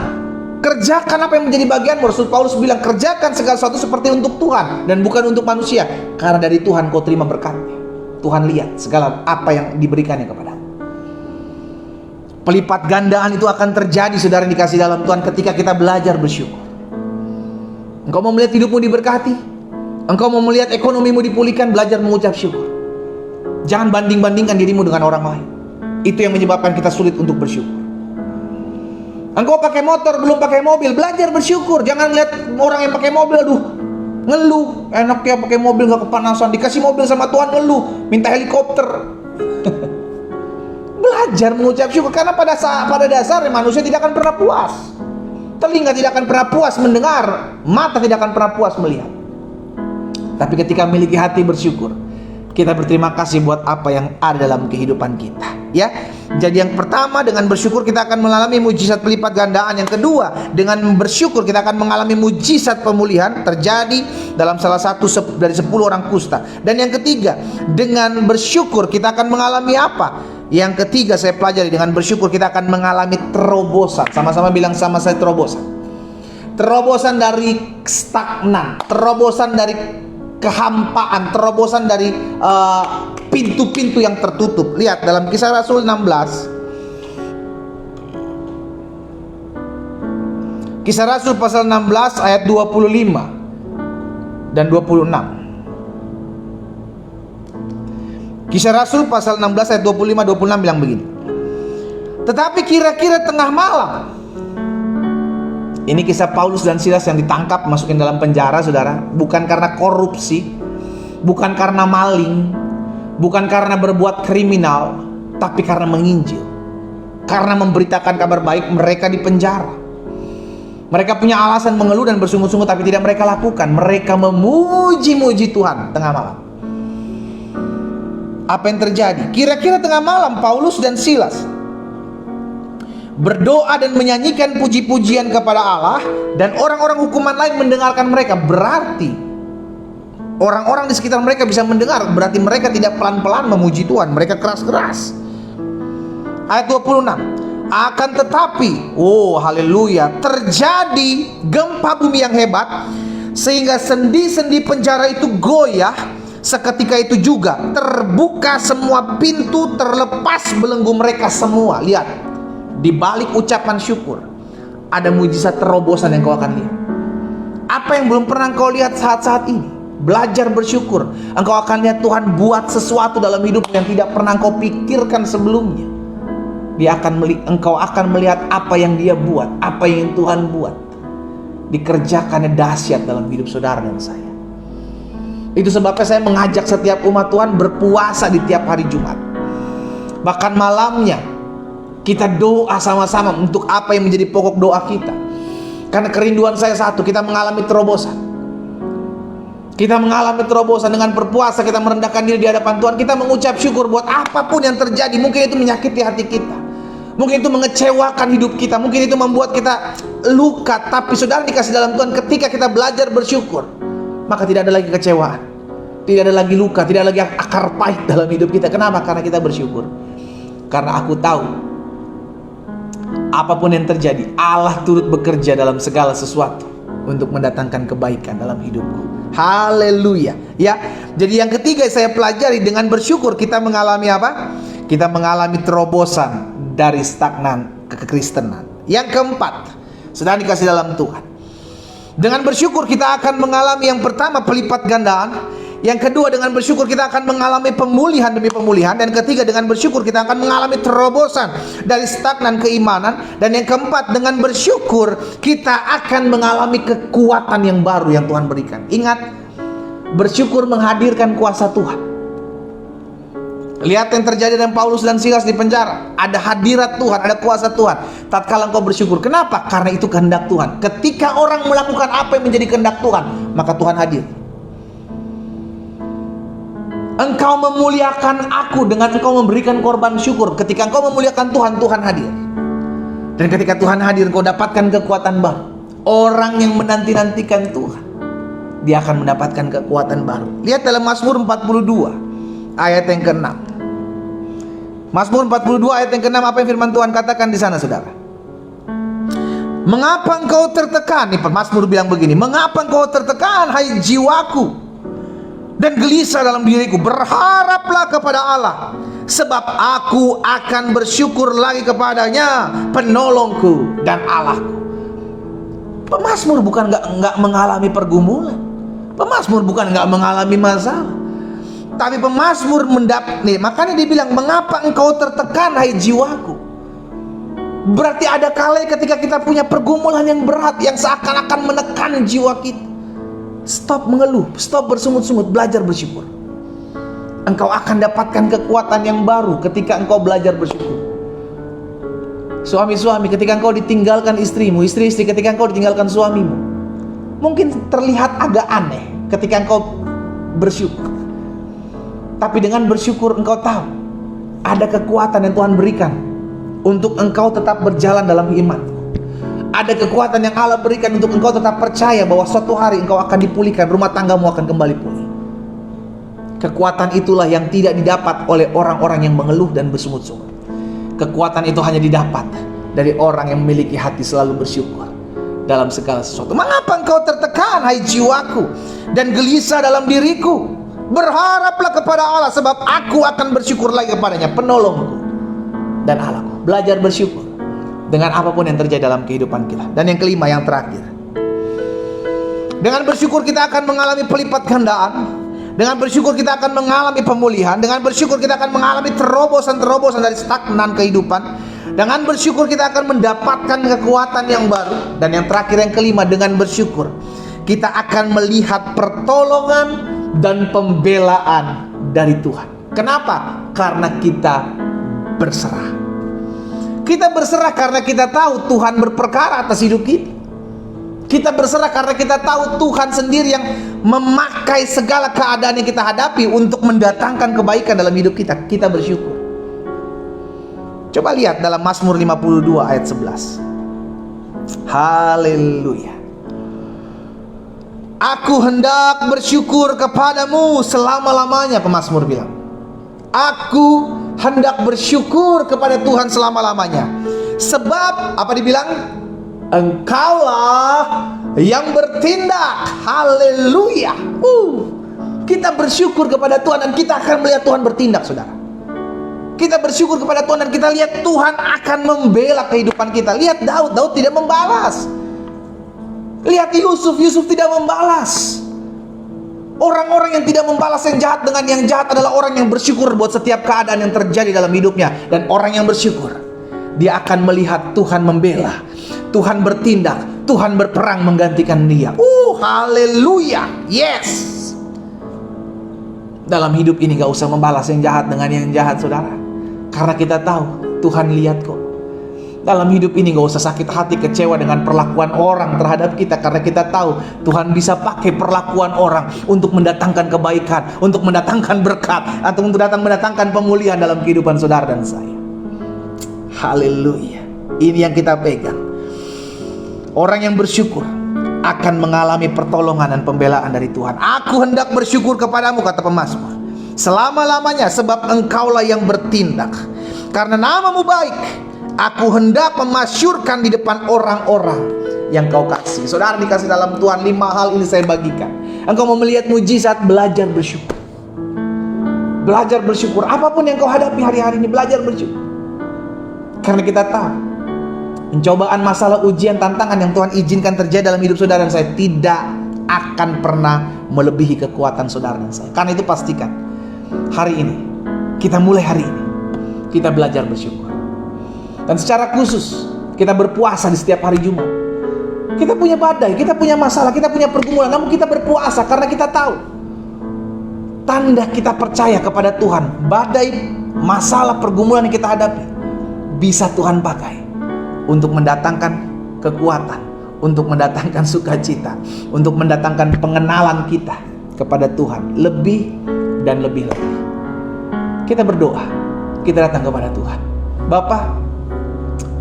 kerjakan apa yang menjadi bagianmu. Rasul Paulus bilang, kerjakan segala sesuatu seperti untuk Tuhan dan bukan untuk manusia, karena dari Tuhan kau terima berkatnya. Tuhan lihat segala apa yang diberikannya kepadamu. Pelipat gandaan itu akan terjadi, saudara yang dikasih dalam Tuhan, ketika kita belajar bersyukur. Engkau mau melihat hidupmu diberkati, engkau mau melihat ekonomimu dipulihkan, belajar mengucap syukur. Jangan banding-bandingkan dirimu dengan orang lain. Itu yang menyebabkan kita sulit untuk bersyukur. Engkau pakai motor, belum pakai mobil, belajar bersyukur. Jangan lihat orang yang pakai mobil, aduh, ngeluh. Enak ya pakai mobil, gak kepanasan. Dikasih mobil sama Tuhan ngeluh, minta helikopter. Belajar mengucap syukur, karena pada dasarnya manusia tidak akan pernah puas. Telinga tidak akan pernah puas mendengar, mata tidak akan pernah puas melihat. Tapi ketika memiliki hati bersyukur, kita berterima kasih buat apa yang ada dalam kehidupan kita, ya. Jadi yang pertama, dengan bersyukur kita akan mengalami mujizat pelipat gandaan. Yang kedua, dengan bersyukur kita akan mengalami mujizat pemulihan terjadi dalam salah satu dari 10 orang kusta. Dan yang ketiga, dengan bersyukur kita akan mengalami apa? Yang ketiga saya pelajari, dengan bersyukur kita akan mengalami terobosan. Sama-sama bilang sama saya, terobosan. Terobosan dari stagnan, terobosan dari kehampaan, terobosan dari pintu-pintu yang tertutup. Lihat dalam Kisah Rasul 16, Kisah Rasul pasal 16 ayat 25 dan 26. Kisah Rasul pasal 16 ayat 25-26 bilang begini. Tetapi kira-kira tengah malam, ini kisah Paulus dan Silas yang ditangkap, masukin dalam penjara, saudara. Bukan karena korupsi, bukan karena maling, bukan karena berbuat kriminal, tapi karena menginjil, karena memberitakan kabar baik. Mereka di penjara. Mereka punya alasan mengeluh dan bersungut-sungut, tapi tidak mereka lakukan. Mereka memuji-muji Tuhan tengah malam. Apa yang terjadi? Kira-kira tengah malam Paulus dan Silas berdoa dan menyanyikan puji-pujian kepada Allah, dan orang-orang hukuman lain mendengarkan mereka. Berarti orang-orang di sekitar mereka bisa mendengar. Berarti mereka tidak pelan-pelan memuji Tuhan, mereka keras-keras. Ayat 26. Akan tetapi, oh haleluya, terjadi gempa bumi yang hebat, sehingga sendi-sendi penjara itu goyah. Seketika itu juga terbuka semua pintu, terlepas belenggu mereka semua. Lihat, di balik ucapan syukur ada mujizat terobosan yang kau akan lihat. Apa yang belum pernah kau lihat saat-saat ini? Belajar bersyukur. Engkau akan lihat Tuhan buat sesuatu dalam hidup yang tidak pernah kau pikirkan sebelumnya. Engkau akan melihat apa yang Dia buat, apa yang Tuhan buat, dikerjakannya dahsyat dalam hidup saudara dan saya. Itu sebabnya saya mengajak setiap umat Tuhan berpuasa di tiap hari Jumat. Bahkan malamnya kita doa sama-sama untuk apa yang menjadi pokok doa kita. Karena kerinduan saya satu, kita mengalami terobosan. Kita mengalami terobosan dengan berpuasa, kita merendahkan diri di hadapan Tuhan. Kita mengucap syukur buat apapun yang terjadi. Mungkin itu menyakiti hati kita, mungkin itu mengecewakan hidup kita, mungkin itu membuat kita luka. Tapi saudara dikasih dalam Tuhan, ketika kita belajar bersyukur, maka tidak ada lagi kecewaan, tidak ada lagi luka, tidak ada lagi akar pahit dalam hidup kita. Kenapa? Karena kita bersyukur. Karena aku tahu apapun yang terjadi, Allah turut bekerja dalam segala sesuatu untuk mendatangkan kebaikan dalam hidupku. Haleluya. Ya, jadi yang ketiga saya pelajari, dengan bersyukur kita mengalami apa? Kita mengalami terobosan dari stagnan ke kekristenan. Yang keempat, sedang dikasih dalam Tuhan, dengan bersyukur kita akan mengalami yang pertama pelipat gandaan. Yang kedua, dengan bersyukur kita akan mengalami pemulihan demi pemulihan. Dan ketiga, dengan bersyukur kita akan mengalami terobosan dari stagnan keimanan. Dan yang keempat, dengan bersyukur kita akan mengalami kekuatan yang baru yang Tuhan berikan. Ingat, bersyukur menghadirkan kuasa Tuhan. Lihat yang terjadi dengan Paulus dan Silas di penjara. Ada hadirat Tuhan, ada kuasa Tuhan. Tatkala engkau bersyukur. Kenapa? Karena itu kehendak Tuhan. Ketika orang melakukan apa yang menjadi kehendak Tuhan, maka Tuhan hadir. Engkau memuliakan aku dengan engkau memberikan korban syukur. Ketika engkau memuliakan Tuhan, Tuhan hadir. Dan ketika Tuhan hadir, engkau dapatkan kekuatan baru. Orang yang menanti-nantikan Tuhan, dia akan mendapatkan kekuatan baru. Lihat dalam Mazmur 42 ayat yang ke-6. Mazmur 42 ayat yang ke-6, apa yang firman Tuhan katakan di sana, saudara? Mengapa engkau tertekan? Nih Mazmur bilang begini, mengapa engkau tertekan, hai jiwaku, dan gelisah dalam diriku? Berharaplah kepada Allah, sebab aku akan bersyukur lagi kepadanya, penolongku dan Allahku. Pemazmur bukan nggak mengalami pergumulan. Pemazmur bukan nggak mengalami masalah. Tapi pemazmur nih, makanya dia bilang, mengapa engkau tertekan, hai jiwaku? Berarti ada kala ketika kita punya pergumulan yang berat, yang seakan-akan menekan jiwa kita. Stop mengeluh, stop bersungut-sungut, belajar bersyukur. Engkau akan dapatkan kekuatan yang baru ketika engkau belajar bersyukur. Suami-suami, ketika engkau ditinggalkan istrimu, istri-istri, ketika engkau ditinggalkan suamimu, mungkin terlihat agak aneh ketika engkau bersyukur. Tapi dengan bersyukur engkau tahu ada kekuatan yang Tuhan berikan untuk engkau tetap berjalan dalam iman. Ada kekuatan yang Allah berikan untuk engkau tetap percaya bahwa suatu hari engkau akan dipulihkan, rumah tanggamu akan kembali pulih. Kekuatan itulah yang tidak didapat oleh orang-orang yang mengeluh dan bersungut-sungut. Kekuatan itu hanya didapat dari orang yang memiliki hati selalu bersyukur dalam segala sesuatu. Mengapa engkau tertekan, hai jiwaku, dan gelisah dalam diriku? Berharaplah kepada Allah, sebab aku akan bersyukur lagi kepadanya, penolongku dan Allahku. Belajar bersyukur dengan apapun yang terjadi dalam kehidupan kita. Dan yang kelima, yang terakhir, dengan bersyukur kita akan mengalami pelipat gandaan. Dengan bersyukur kita akan mengalami pemulihan. Dengan bersyukur kita akan mengalami terobosan-terobosan dari stagnan kehidupan. Dengan bersyukur kita akan mendapatkan kekuatan yang baru. Dan yang terakhir, yang kelima, dengan bersyukur kita akan melihat pertolongan dan pembelaan dari Tuhan. Kenapa? Karena kita berserah. Kita berserah karena kita tahu Tuhan berperkara atas hidup kita. Kita berserah karena kita tahu Tuhan sendiri yang memakai segala keadaan yang kita hadapi untuk mendatangkan kebaikan dalam hidup kita. Kita bersyukur. Coba lihat dalam Mazmur 52 ayat 11. Haleluya. Aku hendak bersyukur kepadamu selama-lamanya, pemazmur bilang. Aku hendak bersyukur kepada Tuhan selama-lamanya. Sebab, apa dibilang? Engkaulah yang bertindak. Haleluya. Kita bersyukur kepada Tuhan dan kita akan melihat Tuhan bertindak, saudara. Kita bersyukur kepada Tuhan dan kita lihat Tuhan akan membela kehidupan kita. Lihat Daud tidak membalas. Lihat Yusuf tidak membalas. Orang-orang yang tidak membalas yang jahat dengan yang jahat adalah orang yang bersyukur buat setiap keadaan yang terjadi dalam hidupnya. Dan orang yang bersyukur, dia akan melihat Tuhan membela, Tuhan bertindak, Tuhan berperang menggantikan dia. Haleluya. Yes. Dalam hidup ini gak usah membalas yang jahat dengan yang jahat, saudara. Karena kita tahu Tuhan lihat kok. Dalam hidup ini gak usah sakit hati, kecewa dengan perlakuan orang terhadap kita. Karena kita tahu Tuhan bisa pakai perlakuan orang untuk mendatangkan kebaikan, untuk mendatangkan berkat, atau untuk mendatangkan pemulihan dalam kehidupan saudara dan saya. Haleluya. Ini yang kita pegang. Orang yang bersyukur akan mengalami pertolongan dan pembelaan dari Tuhan. Aku hendak bersyukur kepadamu, kata pemazmur, selama-lamanya, sebab engkaulah yang bertindak. Karena namamu baik, aku hendak memasyurkan di depan orang-orang yang kau kasih. Saudara dikasih dalam Tuhan, 5 hal ini saya bagikan. Engkau mau melihat mujizat, belajar bersyukur. Belajar bersyukur. Apapun yang kau hadapi hari-hari ini, belajar bersyukur. Karena kita tahu pencobaan, masalah, ujian, tantangan yang Tuhan izinkan terjadi dalam hidup saudara dan saya tidak akan pernah melebihi kekuatan saudara dan saya. Karena itu pastikan hari ini, kita mulai hari ini, kita belajar bersyukur. Dan secara khusus kita berpuasa di setiap hari Jumat. Kita punya badai, kita punya masalah, kita punya pergumulan, namun kita berpuasa karena kita tahu tanda kita percaya kepada Tuhan, badai, masalah, pergumulan yang kita hadapi bisa Tuhan pakai untuk mendatangkan kekuatan, untuk mendatangkan sukacita, untuk mendatangkan pengenalan kita kepada Tuhan lebih dan lebih lagi. Kita berdoa, kita datang kepada Tuhan. Bapa,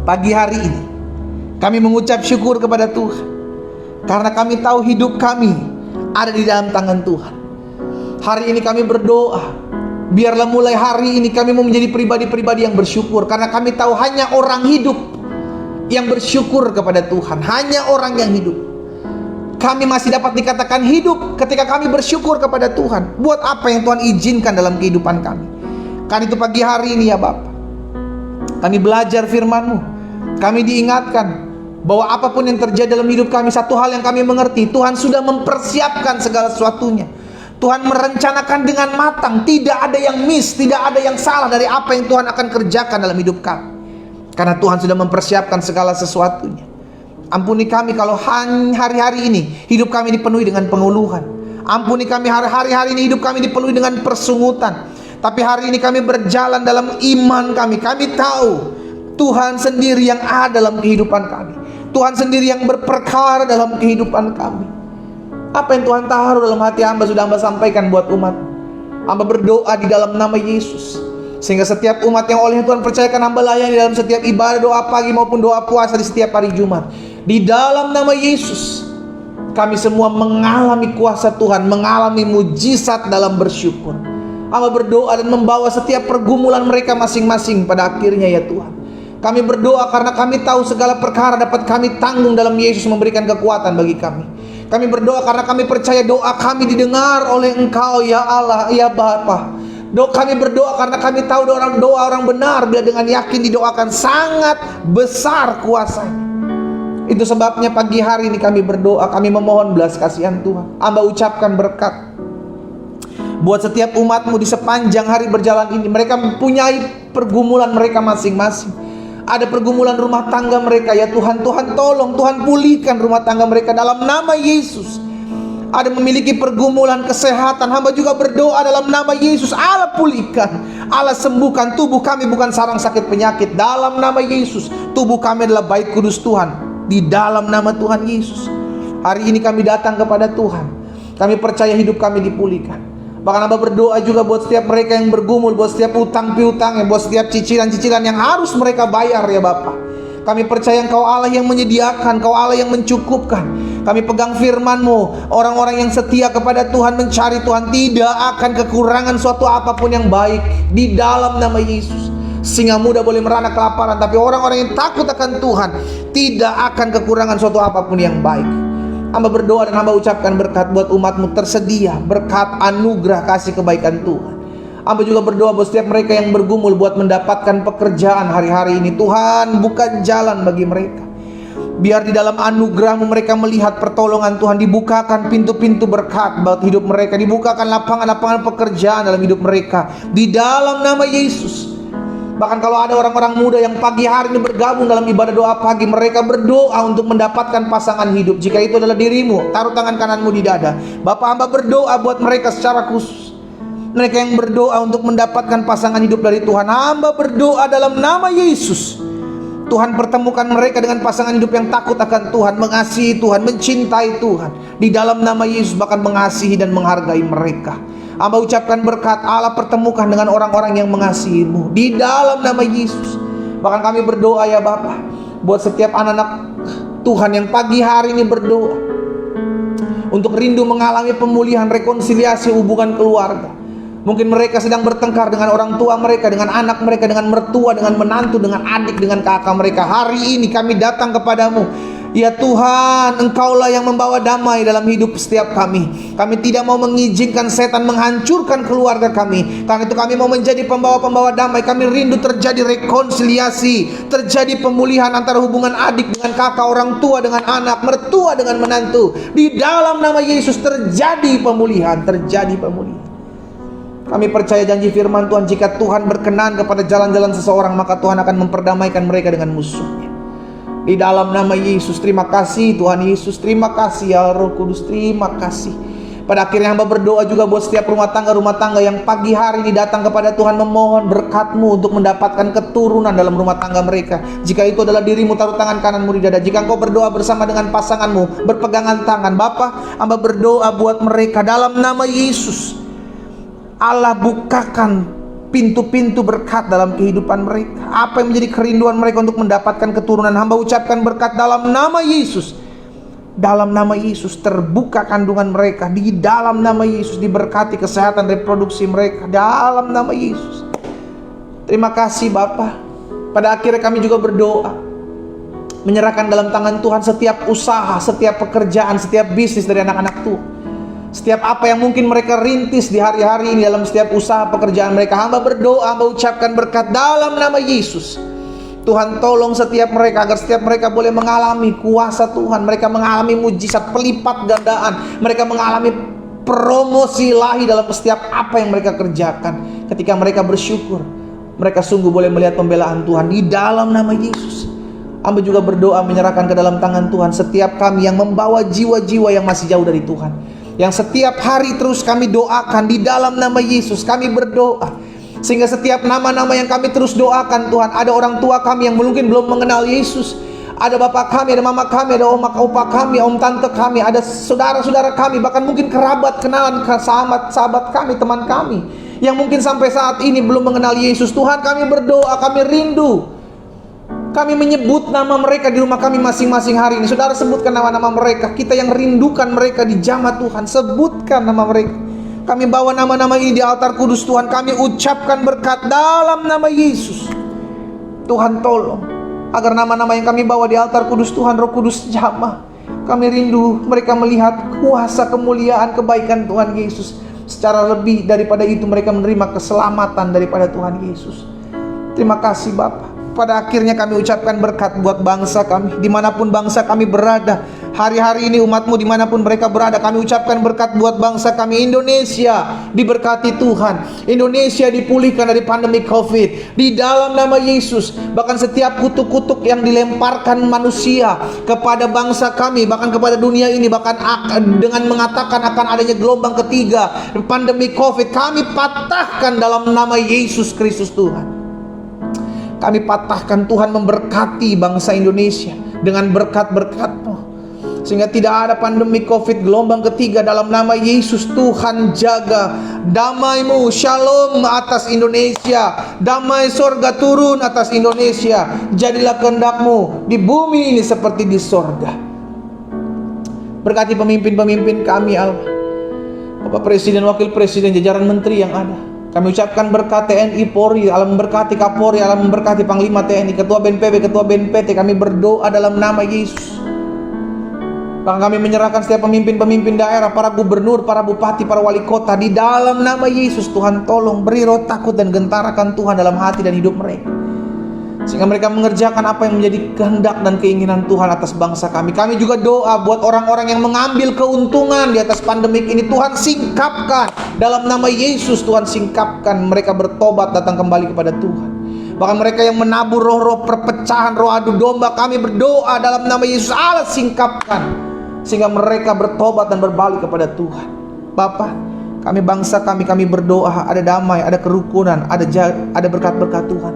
pagi hari ini kami mengucap syukur kepada Tuhan, karena kami tahu hidup kami ada di dalam tangan Tuhan. Hari ini kami berdoa, biarlah mulai hari ini kami mau menjadi pribadi-pribadi yang bersyukur, karena kami tahu hanya orang hidup yang bersyukur kepada Tuhan. Hanya orang yang hidup. Kami masih dapat dikatakan hidup ketika kami bersyukur kepada Tuhan. Buat apa yang Tuhan izinkan dalam kehidupan kami. Karena itu pagi hari ini ya Bapa, kami belajar firman-Mu. Kami diingatkan bahwa apapun yang terjadi dalam hidup kami, satu hal yang kami mengerti, Tuhan sudah mempersiapkan segala sesuatunya. Tuhan merencanakan dengan matang. Tidak ada yang miss, tidak ada yang salah dari apa yang Tuhan akan kerjakan dalam hidup kami, karena Tuhan sudah mempersiapkan segala sesuatunya. Ampuni kami kalau hari-hari ini hidup kami dipenuhi dengan pengeluhan. Ampuni kami hari-hari ini hidup kami dipenuhi dengan persungutan. Tapi hari ini kami berjalan dalam iman kami. Kami tahu Tuhan sendiri yang ada dalam kehidupan kami. Tuhan sendiri yang berperkara dalam kehidupan kami. Apa yang Tuhan taruh dalam hati hamba sudah hamba sampaikan buat umat. Hamba berdoa di dalam nama Yesus, sehingga setiap umat yang oleh Tuhan percayakan hamba layani dalam setiap ibadah, doa pagi maupun doa puasa di setiap hari Jumat. Di dalam nama Yesus, kami semua mengalami kuasa Tuhan, mengalami mujizat dalam bersyukur. Hamba berdoa dan membawa setiap pergumulan mereka masing-masing pada akhirnya ya Tuhan. Kami berdoa karena kami tahu segala perkara dapat kami tanggung dalam Yesus memberikan kekuatan bagi kami. Kami berdoa karena kami percaya doa kami didengar oleh Engkau ya Allah, ya Bapa. Kami berdoa karena kami tahu doa orang benar bila dengan yakin didoakan sangat besar kuasanya. Itu sebabnya pagi hari ini kami berdoa, kami memohon belas kasihan Tuhan. Hamba ucapkan berkat buat setiap umat-Mu di sepanjang hari berjalan ini. Mereka mempunyai pergumulan mereka masing-masing. Ada pergumulan rumah tangga mereka ya Tuhan. Tuhan tolong, Tuhan pulihkan rumah tangga mereka dalam nama Yesus. Ada memiliki pergumulan kesehatan, hamba juga berdoa dalam nama Yesus, Allah pulihkan, Allah sembuhkan. Tubuh kami bukan sarang sakit penyakit, dalam nama Yesus. Tubuh kami adalah bait kudus Tuhan, di dalam nama Tuhan Yesus. Hari ini kami datang kepada Tuhan. Kami percaya hidup kami dipulihkan. Bahkan hamba berdoa juga buat setiap mereka yang bergumul, buat setiap utang piutang, buat setiap cicilan-cicilan yang harus mereka bayar ya Bapa. Kami percaya Engkau Allah yang menyediakan, Engkau Allah yang mencukupkan. Kami pegang firman-Mu, orang-orang yang setia kepada Tuhan, mencari Tuhan, tidak akan kekurangan suatu apapun yang baik di dalam nama Yesus. Singa muda boleh merana kelaparan, tapi orang-orang yang takut akan Tuhan tidak akan kekurangan suatu apapun yang baik. Hamba berdoa dan hamba ucapkan berkat buat umat-Mu, tersedia berkat, anugerah, kasih, kebaikan Tuhan. Hamba juga berdoa buat setiap mereka yang bergumul buat mendapatkan pekerjaan hari-hari ini. Tuhan buka jalan bagi mereka. Biar di dalam anugerah-Mu mereka melihat pertolongan Tuhan. Dibukakan pintu-pintu berkat buat hidup mereka. Dibukakan lapangan-lapangan pekerjaan dalam hidup mereka, di dalam nama Yesus. Bahkan kalau ada orang-orang muda yang pagi hari ini bergabung dalam ibadah doa pagi, mereka berdoa untuk mendapatkan pasangan hidup. Jika itu adalah dirimu, taruh tangan kananmu di dada. Bapak hamba berdoa buat mereka secara khusus. Mereka yang berdoa untuk mendapatkan pasangan hidup dari Tuhan, hamba berdoa dalam nama Yesus. Tuhan pertemukan mereka dengan pasangan hidup yang takut akan Tuhan, mengasihi Tuhan, mencintai Tuhan. Di dalam nama Yesus, bahkan mengasihi dan menghargai mereka. Hamba ucapkan berkat, Allah pertemukan dengan orang-orang yang mengasihi-Mu di dalam nama Yesus. Bahkan kami berdoa ya Bapa, buat setiap anak-anak Tuhan yang pagi hari ini berdoa untuk rindu mengalami pemulihan, rekonsiliasi hubungan keluarga. Mungkin mereka sedang bertengkar dengan orang tua mereka, dengan anak mereka, dengan mertua, dengan menantu, dengan adik, dengan kakak mereka. Hari ini kami datang kepadamu. Ya Tuhan, Engkaulah yang membawa damai dalam hidup setiap kami. Kami tidak mau mengizinkan setan menghancurkan keluarga kami. Karena itu kami mau menjadi pembawa-pembawa damai. Kami rindu terjadi rekonsiliasi, terjadi pemulihan antara hubungan adik dengan kakak, orang tua dengan anak, mertua dengan menantu. Di dalam nama Yesus terjadi pemulihan, terjadi pemulihan. Kami percaya janji firman Tuhan, jika Tuhan berkenan kepada jalan-jalan seseorang, maka Tuhan akan memperdamaikan mereka dengan musuhnya. Di dalam nama Yesus, terima kasih Tuhan Yesus, terima kasih ya Roh Kudus, terima kasih. Pada akhirnya hamba berdoa juga buat setiap rumah tangga yang pagi hari ini datang kepada Tuhan memohon berkat-Mu untuk mendapatkan keturunan dalam rumah tangga mereka. Jika itu adalah dirimu, taruh tangan kananmu di dada. Jika engkau berdoa bersama dengan pasanganmu, berpegangan tangan. Bapa, hamba berdoa buat mereka dalam nama Yesus. Allah bukakan pintu-pintu berkat dalam kehidupan mereka. Apa yang menjadi kerinduan mereka untuk mendapatkan keturunan, hamba ucapkan berkat dalam nama Yesus. Dalam nama Yesus terbuka kandungan mereka. Di dalam nama Yesus diberkati kesehatan reproduksi mereka. Dalam nama Yesus. Terima kasih Bapa. Pada akhirnya kami juga berdoa, menyerahkan dalam tangan Tuhan setiap usaha, setiap pekerjaan, setiap bisnis dari anak-anak Tuhan. Setiap apa yang mungkin mereka rintis di hari-hari ini dalam setiap usaha pekerjaan mereka, hamba berdoa, hamba ucapkan berkat dalam nama Yesus. Tuhan tolong setiap mereka agar setiap mereka boleh mengalami kuasa Tuhan. Mereka mengalami mujizat pelipat gandaan. Mereka mengalami promosi ilahi dalam setiap apa yang mereka kerjakan. Ketika mereka bersyukur, mereka sungguh boleh melihat pembelaan Tuhan di dalam nama Yesus. Hamba juga berdoa menyerahkan ke dalam tangan Tuhan setiap kami yang membawa jiwa-jiwa yang masih jauh dari Tuhan, yang setiap hari terus kami doakan di dalam nama Yesus. Kami berdoa sehingga setiap nama-nama yang kami terus doakan Tuhan, ada orang tua kami yang mungkin belum mengenal Yesus, ada bapak kami, ada mama kami, ada om opa kami, om tante kami, ada saudara-saudara kami, bahkan mungkin kerabat, kenalan, sahabat kami, teman kami yang mungkin sampai saat ini belum mengenal Yesus. Tuhan, kami berdoa, kami rindu, kami menyebut nama mereka di rumah kami masing-masing hari ini. Saudara, sebutkan nama-nama mereka. Kita yang rindukan mereka di jamaah Tuhan, sebutkan nama mereka. Kami bawa nama-nama ini di altar kudus Tuhan. Kami ucapkan berkat dalam nama Yesus. Tuhan tolong agar nama-nama yang kami bawa di altar kudus Tuhan, Roh Kudus jamah. Kami rindu mereka melihat kuasa, kemuliaan, kebaikan Tuhan Yesus. Secara lebih daripada itu, mereka menerima keselamatan daripada Tuhan Yesus. Terima kasih Bapa. Pada akhirnya kami ucapkan berkat buat bangsa kami, dimanapun bangsa kami berada. Hari-hari ini umat-Mu dimanapun mereka berada, kami ucapkan berkat buat bangsa kami. Indonesia diberkati Tuhan. Indonesia dipulihkan dari pandemi COVID di dalam nama Yesus. Bahkan setiap kutuk-kutuk yang dilemparkan manusia kepada bangsa kami, bahkan kepada dunia ini, bahkan dengan mengatakan akan adanya gelombang ketiga pandemi COVID, kami patahkan dalam nama Yesus Kristus Tuhan. Kami patahkan, Tuhan memberkati bangsa Indonesia dengan berkat-berkat-Mu, sehingga tidak ada pandemi COVID gelombang ketiga. Dalam nama Yesus, Tuhan jaga damai-Mu, shalom atas Indonesia. Damai sorga turun atas Indonesia. Jadilah kehendak-Mu di bumi ini seperti di sorga. Berkati pemimpin-pemimpin kami, Allah, Bapak Presiden, Wakil Presiden, jajaran menteri yang ada. Kami ucapkan berkat TNI Polri, Allah memberkati Kapolri, Allah memberkati Panglima TNI, Ketua BNPB, Ketua BNPT. Kami berdoa dalam nama Yesus. Bahkan kami menyerahkan setiap pemimpin-pemimpin daerah, para gubernur, para bupati, para wali kota di dalam nama Yesus. Tuhan tolong beri roh takut dan gentarakan Tuhan dalam hati dan hidup mereka, sehingga mereka mengerjakan apa yang menjadi kehendak dan keinginan Tuhan atas bangsa kami. Kami juga doa buat orang-orang yang mengambil keuntungan di atas pandemik ini. Tuhan singkapkan dalam nama Yesus. Tuhan singkapkan mereka bertobat, datang kembali kepada Tuhan. Bahkan mereka yang menabur roh-roh perpecahan, roh adu domba, kami berdoa dalam nama Yesus, Allah singkapkan sehingga mereka bertobat dan berbalik kepada Tuhan. Bapa, kami bangsa kami berdoa ada damai, ada kerukunan, ada berkat-berkat Tuhan.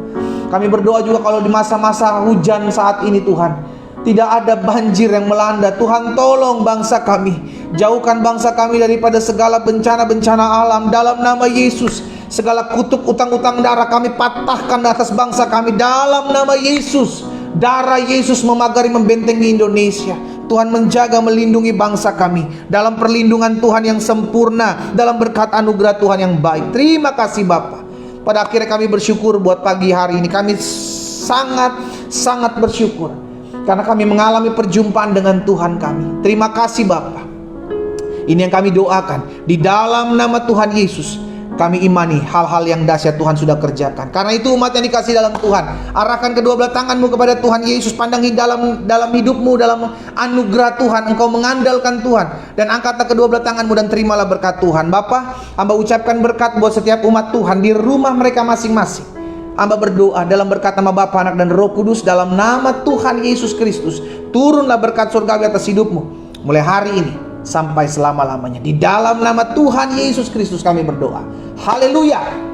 Kami berdoa juga kalau di masa-masa hujan saat ini Tuhan, tidak ada banjir yang melanda. Tuhan tolong bangsa kami, jauhkan bangsa kami daripada segala bencana-bencana alam dalam nama Yesus. Segala kutuk utang-utang darah kami patahkan di atas bangsa kami dalam nama Yesus. Darah Yesus memagari, membentengi Indonesia. Tuhan menjaga, melindungi bangsa kami dalam perlindungan Tuhan yang sempurna, dalam berkat anugerah Tuhan yang baik. Terima kasih Bapa. Pada akhirnya kami bersyukur buat pagi hari ini. Kami sangat bersyukur karena kami mengalami perjumpaan dengan Tuhan kami. Terima kasih Bapa. Ini yang kami doakan di dalam nama Tuhan Yesus. Kami imani hal-hal yang dahsyat Tuhan sudah kerjakan. Karena itu umat yang dikasih dalam Tuhan, arahkan kedua belah tanganmu kepada Tuhan Yesus. Pandangi dalam hidupmu, dalam anugerah Tuhan. Engkau mengandalkan Tuhan, dan angkatlah kedua belah tanganmu dan terimalah berkat Tuhan. Bapa, hamba ucapkan berkat buat setiap umat Tuhan di rumah mereka masing-masing. Hamba berdoa dalam berkat nama Bapa, Anak dan Roh Kudus, dalam nama Tuhan Yesus Kristus. Turunlah berkat surgawi atas hidupmu mulai hari ini sampai selama-lamanya. Di dalam nama Tuhan Yesus Kristus kami berdoa. Haleluya.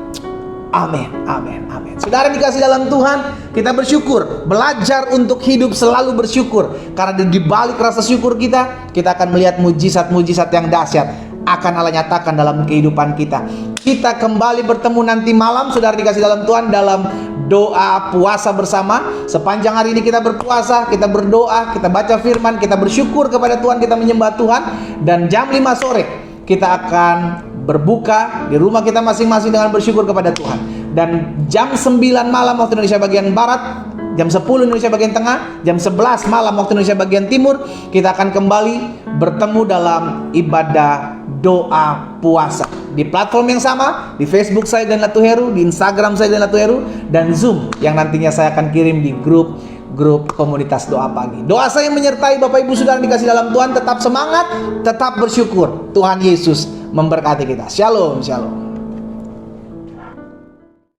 Amin, amin, amin. Saudara dikasih dalam Tuhan, kita bersyukur, belajar untuk hidup selalu bersyukur. Karena di balik rasa syukur kita akan melihat mujizat-mujizat yang dahsyat akan Allah nyatakan dalam kehidupan kita. Kita kembali bertemu nanti malam, saudara dikasih dalam Tuhan, dalam doa puasa bersama. Sepanjang hari ini kita berpuasa, kita berdoa, kita baca firman, kita bersyukur kepada Tuhan, kita menyembah Tuhan. Dan jam 5 sore kita akan berbuka di rumah kita masing-masing dengan bersyukur kepada Tuhan. Dan jam 9 malam waktu Indonesia bagian Barat, jam 10 Indonesia bagian Tengah, jam 11 malam waktu Indonesia bagian Timur, kita akan kembali bertemu dalam ibadah doa puasa di platform yang sama, di Facebook saya dan Latu Heru, di Instagram saya dan Latu Heru, dan Zoom yang nantinya saya akan kirim di grup komunitas doa pagi. Doa saya menyertai Bapak Ibu Saudara dikasih dalam Tuhan. Tetap semangat, tetap bersyukur. Tuhan Yesus memberkati kita. Shalom, shalom.